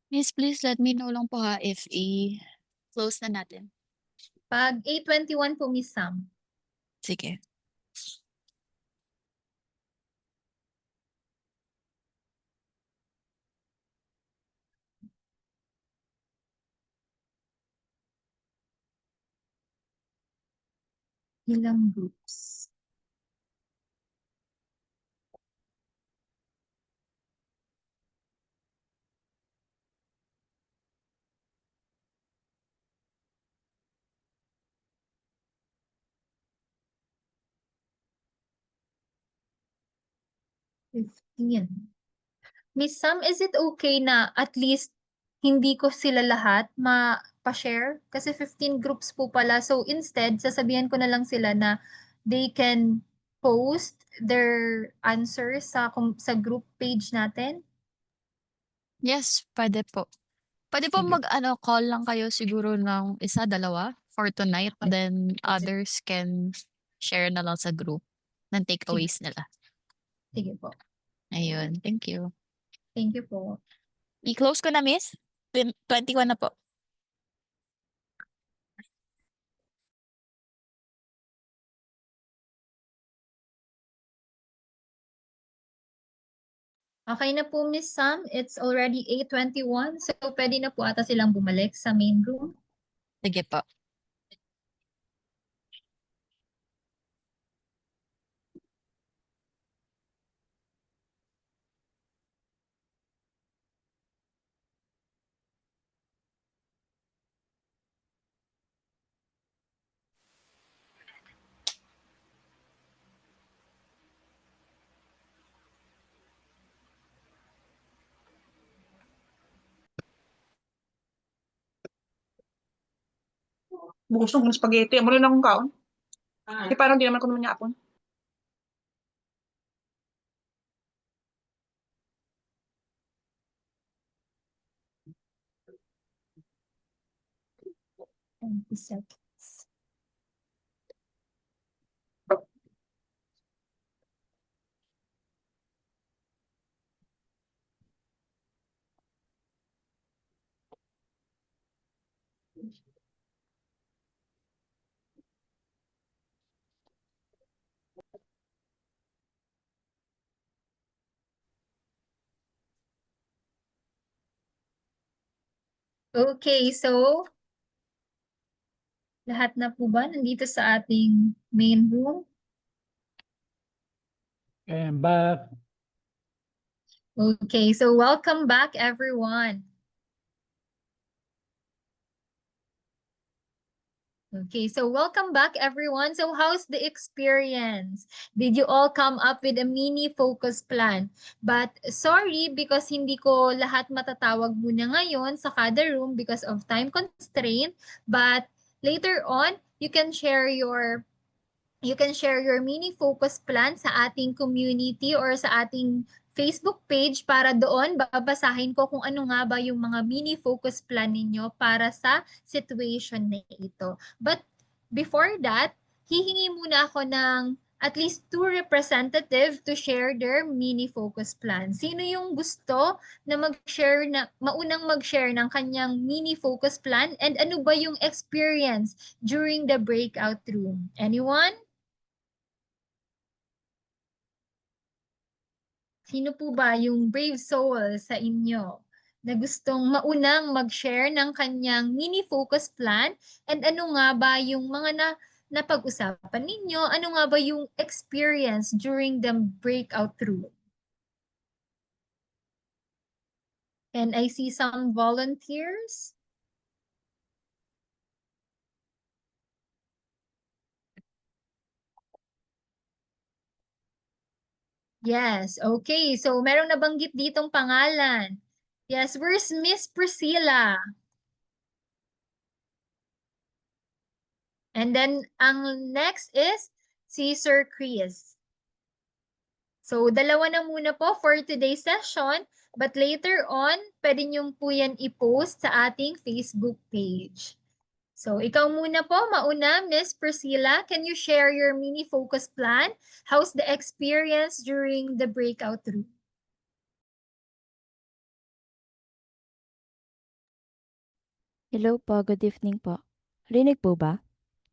Miss, please let me know lang po ha if i-close na natin. Pag 8:21 po, Miss Sam. Sige. Ilang groups? Fifteen. Miss Sam, is it okay na at least hindi ko sila lahat ma-share? Kasi 15 groups po pala. So instead, sasabihan ko na lang sila na they can post their answers sa group page natin. Yes, pwede po. Pwede po Sige. call lang kayo siguro ng isa, dalawa for tonight. Then others can share na lang sa group ng takeaways nila. Sige po. Ayun, thank you. Thank you po. I-close ko na, Miss. 21 na po. Okay na po, Miss Sam. It's already 8:21. So pwede na po ata silang bumalik sa main room. Sige po. Gusto kong spaghetti. Amo rin akong kaon. Eh, parang di naman ko naman niya apon. And seconds. Okay, so lahat na po ba nandito sa ating main room? And back. Okay, so welcome back everyone. Okay, so welcome back everyone. So how's the experience? Did you all come up with a mini focus plan? But sorry because hindi ko lahat matatawag muna ngayon sa kada room because of time constraint. But later on, you can share your mini focus plan sa ating community or sa ating Facebook page para doon babasahin ko kung ano nga ba yung mga mini focus plan ninyo para sa situation na ito. But before that, hihingi muna ako ng at least 2 representative to share their mini focus plan. Sino yung gusto na maunang mag-share ng kanyang mini focus plan and ano ba yung experience during the breakout room? Anyone? Sino po ba yung brave soul sa inyo na gustong maunang mag-share ng kanyang mini focus plan and ano nga ba yung mga napag-usapan ninyo? Ano nga ba yung experience during the breakout room? And I see some volunteers. Yes, okay. So merong nabanggit ditong pangalan. Yes, where's Miss Priscilla? And then ang next is si Sir Chris. So, dalawa na muna po for today's session. But later on, pwede nyo po yan i-post sa ating Facebook page. So, ikaw muna po, mauna, Miss Priscilla. Can you share your mini focus plan? How's the experience during the breakout room? Hello po, good evening po. Rinig po ba?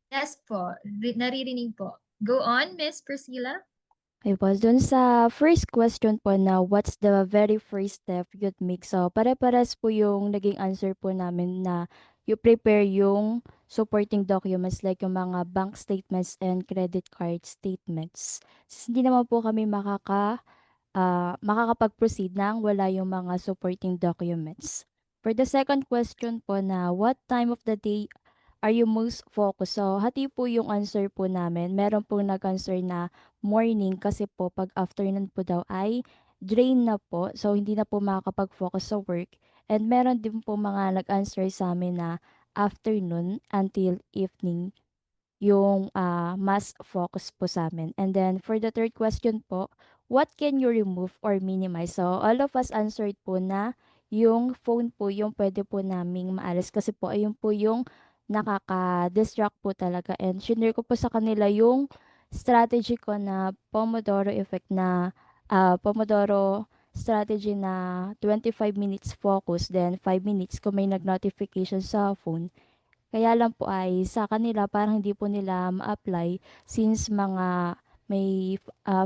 Yes po, naririnig po. Go on, Miss Priscilla. Okay po, dun sa first question po na what's the very first step you'd make? So, pare-pares po yung naging answer po namin na you prepare yung supporting documents like yung mga bank statements and credit card statements. Hindi naman po kami makakapag-proceed nang wala yung mga supporting documents. For the second question po na what time of the day are you most focused? So, hati po yung answer po namin. Meron po nag-answer na morning kasi po pag afternoon po daw ay drain na po. So, hindi na po makakapag-focus sa work. And meron din po mga nag-answer sa amin na afternoon until evening yung mas focus po sa amin. And then for the third question po, what can you remove or minimize? So all of us answered po na yung phone po yung pwede po naming maalis kasi po ayun po yung nakaka-distract po talaga. And shinare ko po sa kanila yung strategy ko na Pomodoro effect na Pomodoro strategy na 25 minutes focus, then 5 minutes kung may nag-notification sa phone. Kaya lang po ay sa kanila parang hindi po nila ma-apply since mga may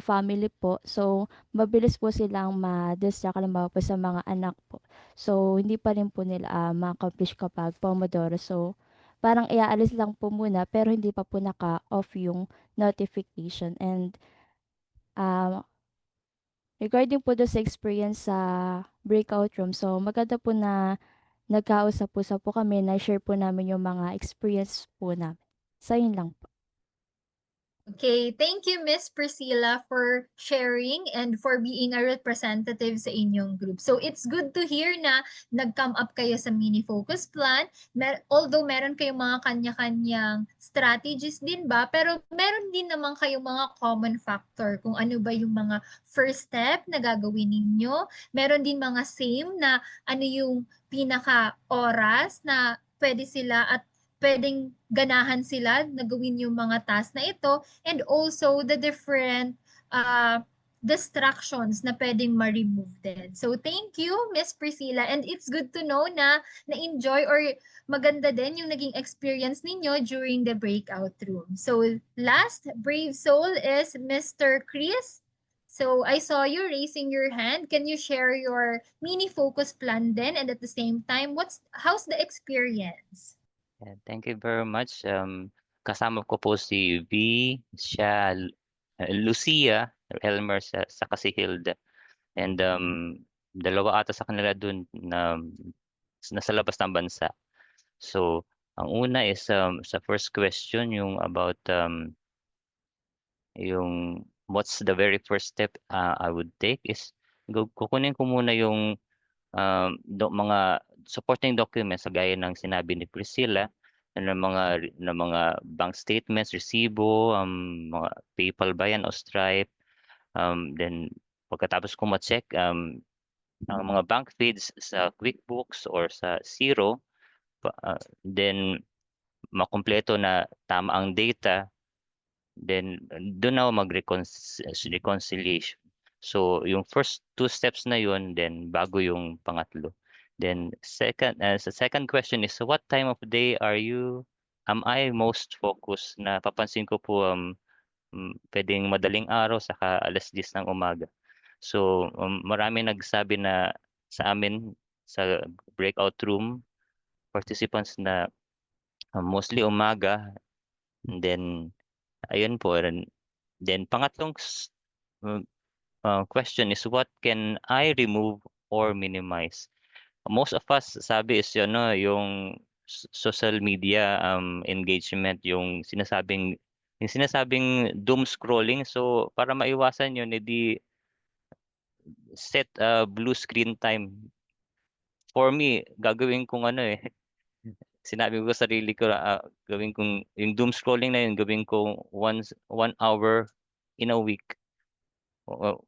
family po. So, mabilis po silang ma-distract halimbawa po sa mga anak po. So, hindi pa rin po nila ma-accomplish kapag Pomodoro. So, parang iaalis lang po muna pero hindi pa po naka-off yung notification. And ah, regarding po doon sa experience sa breakout room, so maganda po na nagkausap-usap po kami, na-share po namin yung mga experience po namin. So, yun lang po. Okay, thank you, Miss Priscilla, for sharing and for being a representative sa inyong group. So it's good to hear na nag-come up kayo sa mini focus plan. Although meron kayong mga kanya-kanyang strategies din ba, pero meron din naman kayong mga common factor kung ano ba yung mga first step na gagawin ninyo. Meron din mga same na ano yung pinaka-oras na pwede sila at pwedeng ganahan sila na gawin yung mga task na ito, and also the different distractions na pwedeng ma-remove din. So thank you, Miss Priscilla, and it's good to know na na-enjoy or maganda din yung naging experience ninyo during the breakout room. So last brave soul is Mr. Chris. So I saw you raising your hand. Can you share your mini focus plan then, and at the same time, how's the experience? Yeah, thank you very much. Kasama ko po si V, siya, Lucia, Elmer, saka si Hilda. And dalawa ata sa kanila dun na nasa labas ng bansa. So, ang una is sa first question, yung about yung what's the very first step I would take is kukunin ko muna yung mga supporting documents gaya ng sinabi ni Priscilla ng mga bank statements, resibo, mga PayPal ba yan o Stripe. Then pagkatapos ko ma-check ang mga bank feeds sa QuickBooks or sa Xero, then makumpleto na tama ang data, then doon ako mag-reconciliation. So, yung first two steps na yun, then bago yung pangatlo. Then sa second question is, so what time of day am I most focused? Na papansin ko po pwedeng madaling araw saka 10:00 ng umaga. So, marami nagsabi na sa amin sa breakout room participants na mostly umaga, and then ayun po. Then pangatlong question is what can I remove or minimize? Most of us sabi is yun, no, yung social media engagement, yung sinasabing doom scrolling. So para maiwasan yun, edi set blue screen time. For me, gagawin kong sinabi ko sa sarili ko, gawin kong yung doom scrolling na yun, gawin ko 1 hour in a week.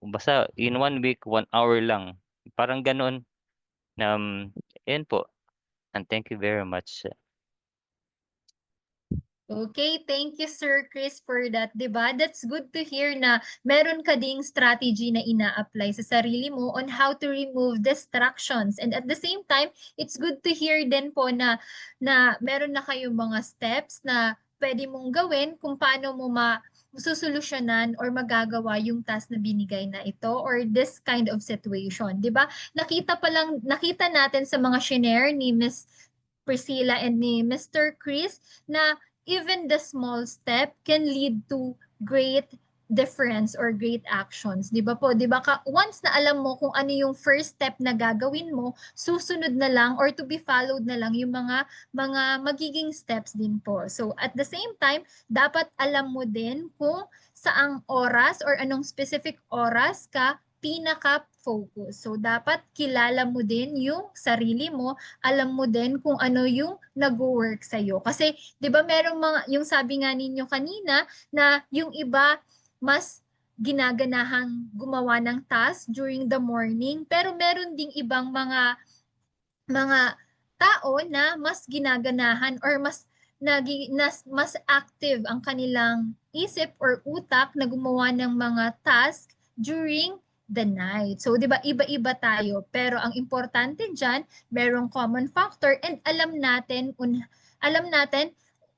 Basta in 1 week, 1 hour lang. Parang ganun. Yun po. And thank you very much. Okay, thank you Sir Chris for that, 'di ba? That's good to hear na meron ka ding strategy na ina-apply sa sarili mo on how to remove distractions. And at the same time, it's good to hear din po na meron na kayong mga steps na pwede mong gawin kung paano mo susolusyonan or magagawa yung task na binigay na ito or this kind of situation, 'di ba? Nakita natin sa mga shinare ni Miss Priscilla and ni Mr. Chris na even the small step can lead to great difference or great actions. 'Di ba po? 'Di ba once na alam mo kung ano yung first step na gagawin mo, susunod na lang or to be followed na lang yung mga magiging steps din po. So at the same time, dapat alam mo din kung saang oras or anong specific oras ka pinaka-focus. So dapat kilala mo din yung sarili mo, alam mo din kung ano yung nag-work sa'yo. Kasi 'di ba merong mga, yung sabi nga ninyo kanina, na yung iba mas ginaganahang gumawa ng task during the morning, pero meron ding ibang mga tao na mas ginaganahan or mas active ang kanilang isip or utak na gumawa ng mga task during the night. So, 'di ba, iba-iba tayo, pero ang importante diyan, merong common factor and alam natin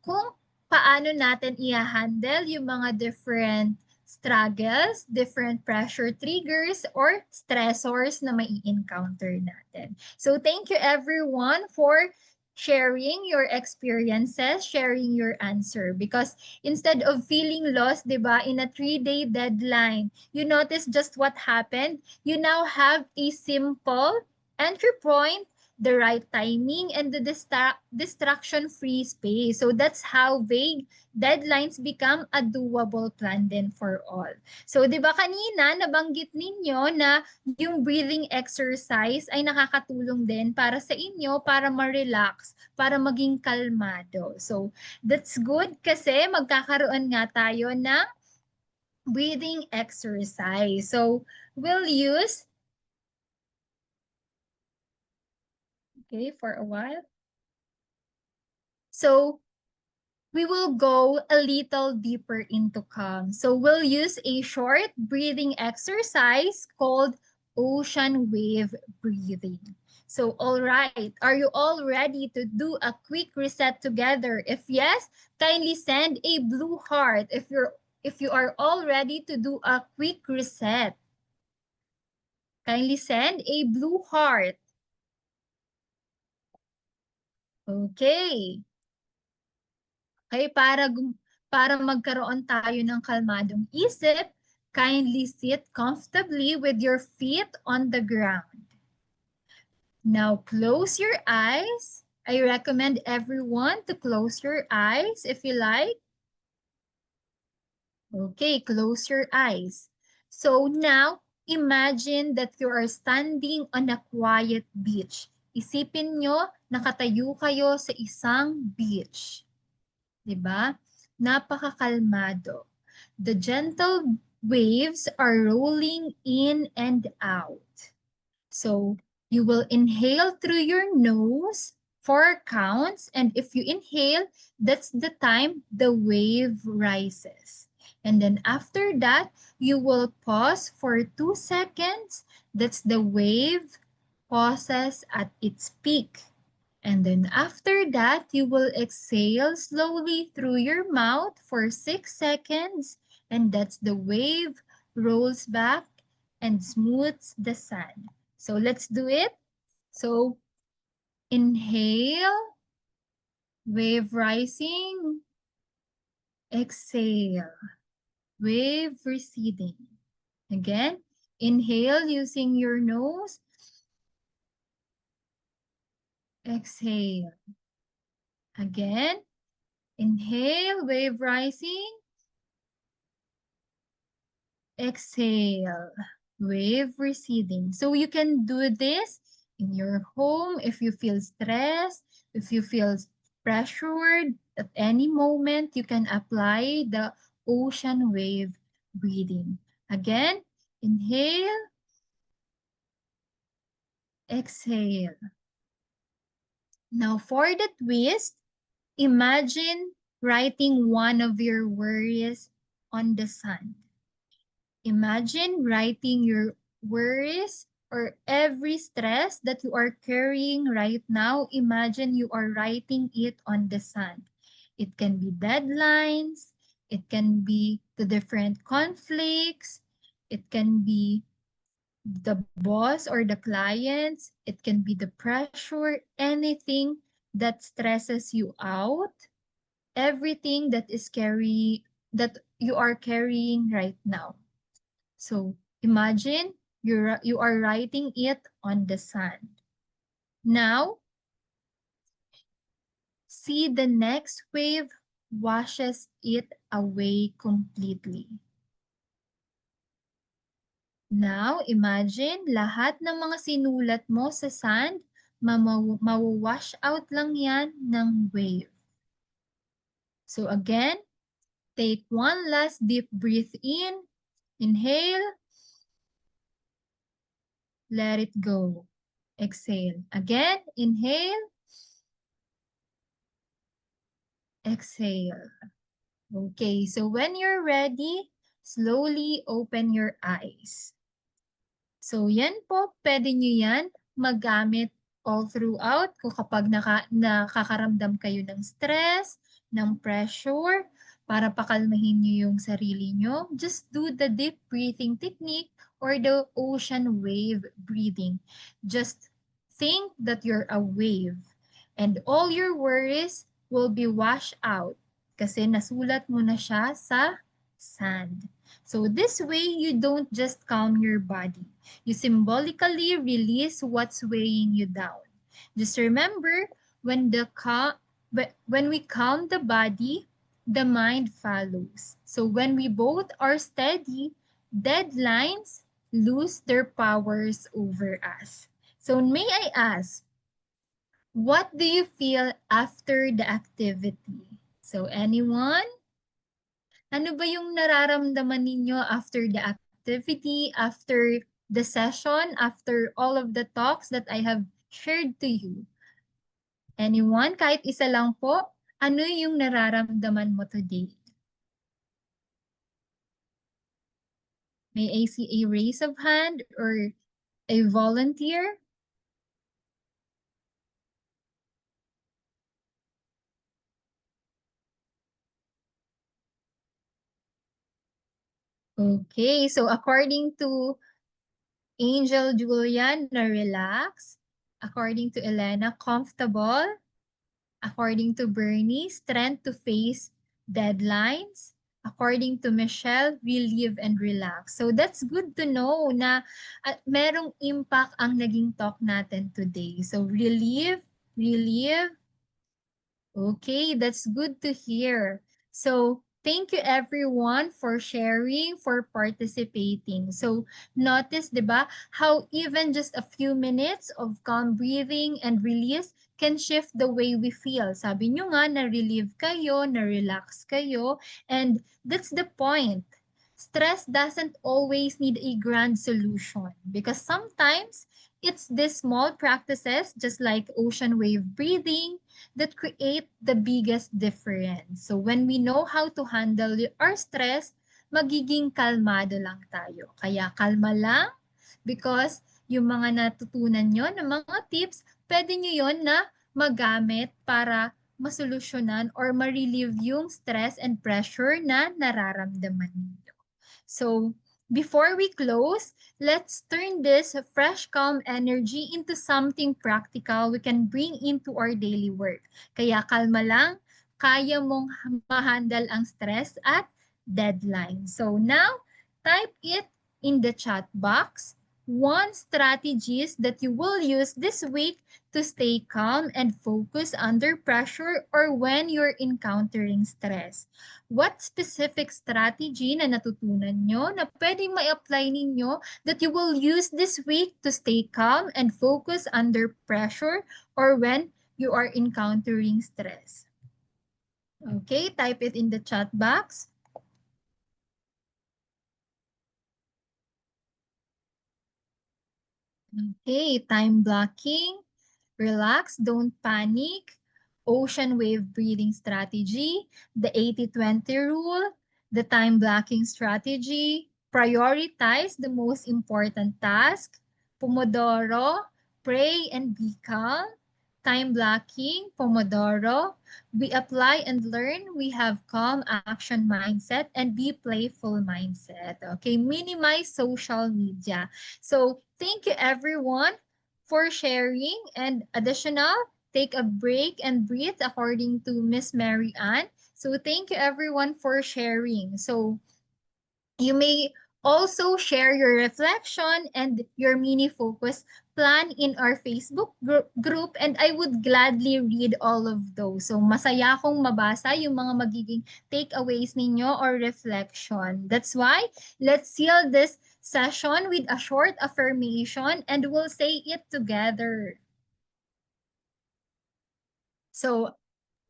kung paano natin i-handle yung mga different struggles, different pressure triggers or stressors na mai-encounter natin. So thank you everyone for sharing your experiences, sharing your answer. Because instead of feeling lost, di ba, in a 3-day deadline, you notice just what happened. You now have a simple entry point, the right timing, and the distraction-free space. So that's how vague deadlines become a doable plan din for all. So, di ba kanina, nabanggit ninyo na yung breathing exercise ay nakakatulong din para sa inyo, para ma-relax, para maging kalmado. So, that's good kasi magkakaroon nga tayo ng breathing exercise. So, we'll use, okay, for a while. So, we will go a little deeper into calm. So we'll use a short breathing exercise called ocean wave breathing. So, all right, are you all ready to do a quick reset together? If yes, kindly send a blue heart if you are all ready to do a quick reset. Kindly send a blue heart. Okay. Okay, para magkaroon tayo ng kalmadong isip, kindly sit comfortably with your feet on the ground. Now close your eyes. I recommend everyone to close your eyes if you like. Okay, close your eyes. So now, imagine that you are standing on a quiet beach. Isipin nyo, nakatayo kayo sa isang beach. Diba? Napakakalmado. The gentle waves are rolling in and out. So you will inhale through your nose 4 counts, and if you inhale, that's the time the wave rises. And then after that, you will pause for 2 seconds. That's the wave pauses at its peak. And then after that, you will exhale slowly through your mouth for 6 seconds. And that's the wave rolls back and smooths the sand. So let's do it. So inhale, wave rising. Exhale, wave receding. Again, inhale using your nose. Exhale. Again, inhale, wave rising. Exhale, wave receding. So you can do this in your home if you feel stressed, if you feel pressured at any moment, you can apply the ocean wave breathing. Again, inhale, exhale. Now for the twist, imagine writing one of your worries on the sand. Imagine writing your worries or every stress that you are carrying right now. Imagine you are writing it on the sand. It can be deadlines, it can be the different conflicts, it can be the boss or the clients, it can be the pressure, anything that stresses you out, everything that that you are carrying right now. So imagine you are writing it on the sand. Now, see the next wave washes it away completely. Now, imagine lahat ng mga sinulat mo sa sand, mawawash out lang yan ng wave. So again, take one last deep breath in. Inhale. Let it go. Exhale. Again, inhale. Exhale. Okay, so when you're ready, slowly open your eyes. So yan po, pwede nyo yan magamit all throughout kung kapag nakakaramdam kayo ng stress, ng pressure, para pakalmahin nyo yung sarili nyo. Just do the deep breathing technique or the ocean wave breathing. Just think that you're a wave and all your worries will be washed out kasi nasulat mo na siya sa sand. So this way, you don't just calm your body. You symbolically release what's weighing you down. Just remember, when we calm the body, the mind follows. So when we both are steady, deadlines lose their powers over us. So may I ask, what do you feel after the activity? So anyone? Ano ba yung nararamdaman ninyo after the activity, after the session, after all of the talks that I have shared to you? Anyone? Kahit isa lang po, ano yung nararamdaman mo today? May I see a raise of hand or a volunteer? Okay, so according to Angel Julian, na relax. According to Elena, comfortable. According to Bernie, strength to face deadlines. According to Michelle, relieve and relax. So that's good to know na merong impact ang naging talk natin today. So relieve. Okay, that's good to hear. So thank you everyone for sharing, for participating. So notice, diba, how even just a few minutes of calm breathing and release can shift the way we feel. Sabi nyo nga, na-relieve kayo, na-relax kayo, and that's the point. Stress doesn't always need a grand solution because sometimes it's these small practices, just like ocean wave breathing, that create the biggest difference. So when we know how to handle our stress, magiging kalmado lang tayo. Kaya kalma lang because yung mga natutunan nyo ng mga tips, pwede nyo yon na magamit para masolusyonan or ma-relieve yung stress and pressure na nararamdaman ninyo. So before we close, let's turn this fresh, calm energy into something practical we can bring into our daily work. Kaya kalma lang, kaya mong ma-handle ang stress at deadline. So now, type it in the chat box. 1 strategies that you will use this week to stay calm and focus under pressure or when you're encountering stress. What specific strategy na natutunan nyo na pwedeng ma-apply ninyo that you will use this week to stay calm and focus under pressure or when you are encountering stress? Okay, type it in the chat box. Okay, time blocking. Relax, don't panic. ocean wave breathing strategy, the 80-20 rule, the time blocking strategy, prioritize the most important task, Pomodoro, pray and be calm, time blocking, Pomodoro, we apply and learn, we have calm action mindset, and be playful mindset. Okay, minimize social media. So thank you everyone for sharing, and additional, take a break and breathe according to Miss Mary Ann. So thank you everyone for sharing. So you may also share your reflection and your mini focus plan in our Facebook group, and I would gladly read all of those. So masaya akong mabasa yung mga magiging takeaways ninyo or reflection. That's why let's seal this session with a short affirmation and we'll say it together. So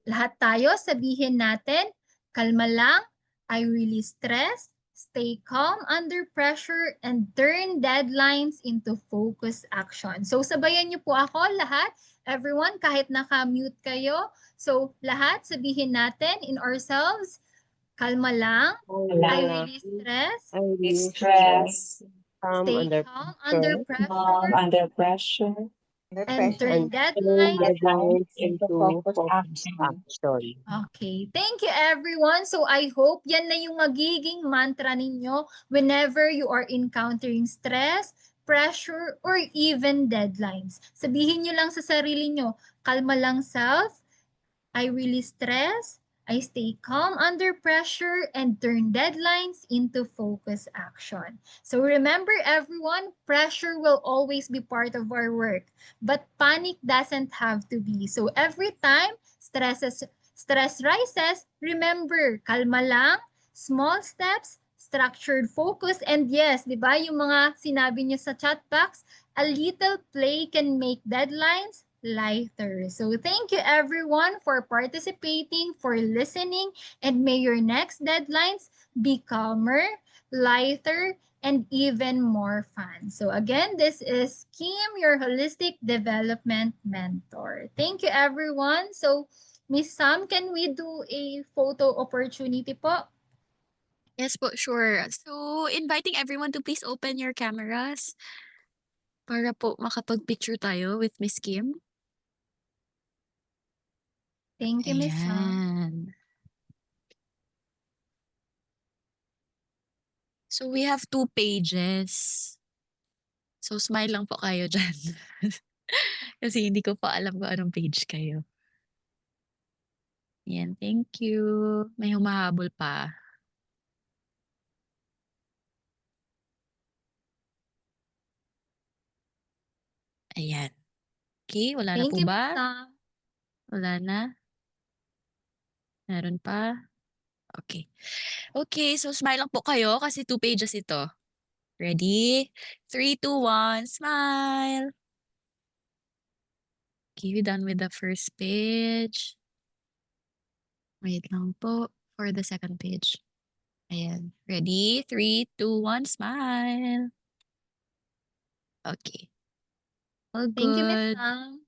lahat tayo sabihin natin, kalma lang, I really stress, stay calm under pressure, and turn deadlines into focused action. So sabayan niyo po ako lahat, everyone, kahit naka-mute kayo. So lahat sabihin natin in ourselves, kalma lang, I really stress, stay calm under pressure, and turn deadlines into focused action. Okay, thank you everyone. So I hope yan na yung magiging mantra ninyo whenever you are encountering stress, pressure, or even deadlines. Sabihin nyo lang sa sarili nyo, kalma lang self, I really stress, I stay calm under pressure, and turn deadlines into focus action. So remember everyone, pressure will always be part of our work, but panic doesn't have to be. So every time stress rises, remember, kalma lang, small steps, structured focus, and yes, di ba, yung mga sinabi niyo sa chat box, a little play can make deadlines lighter. So thank you everyone for participating, for listening, and may your next deadlines be calmer, lighter, and even more fun. So again, this is Kim, your holistic development mentor. Thank you everyone. So Miss Sam, can we do a photo opportunity po? Yes po, sure. So, inviting everyone to please open your cameras para po makapag-picture tayo with Miss Kim. Thank you, Miss Sam. Ayan. So, we have 2 pages. So, smile lang po kayo dyan. Kasi hindi ko pa alam kung anong page kayo. Ayan, thank you. May humahabol pa. Ayan. Okay, wala na Thank po you, Miss ba? Sam. Wala na? Meron pa? Okay. Okay, so smile lang po kayo kasi 2 pages ito. Ready? 3, 2, 1, smile! Okay, we done with the first page. Wait lang po for the second page. Ayan. Ready? 3, 2, 1, smile! Okay. All Thank you, Miss good. Sam.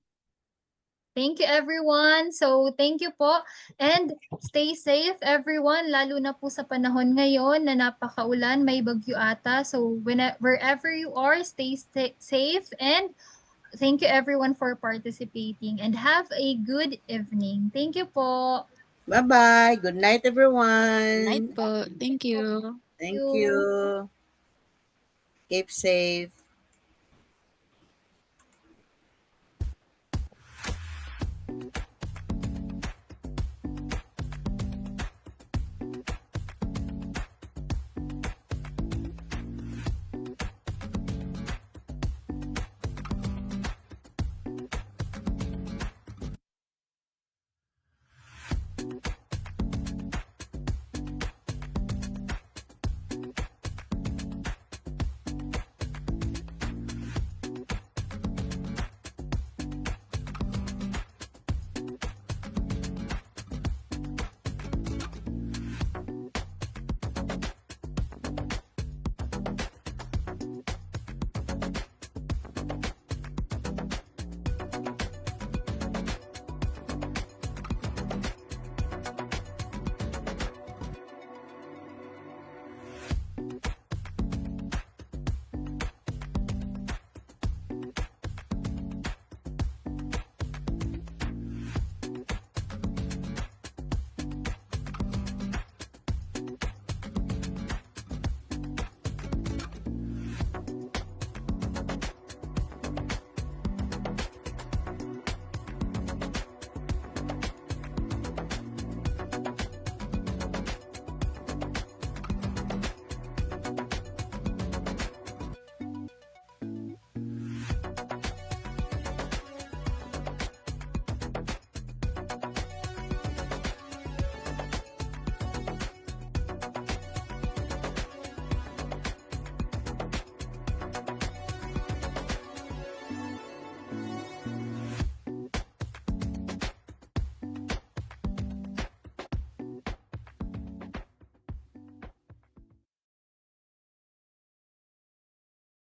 Thank you everyone. So thank you po and stay safe everyone, lalo na po sa panahon ngayon na napakaulan, may bagyo ata. So wherever you are, stay safe, and thank you everyone for participating and have a good evening. Thank you po. Bye-bye. Good night, everyone. Night po. Thank you. Thank you. Keep safe.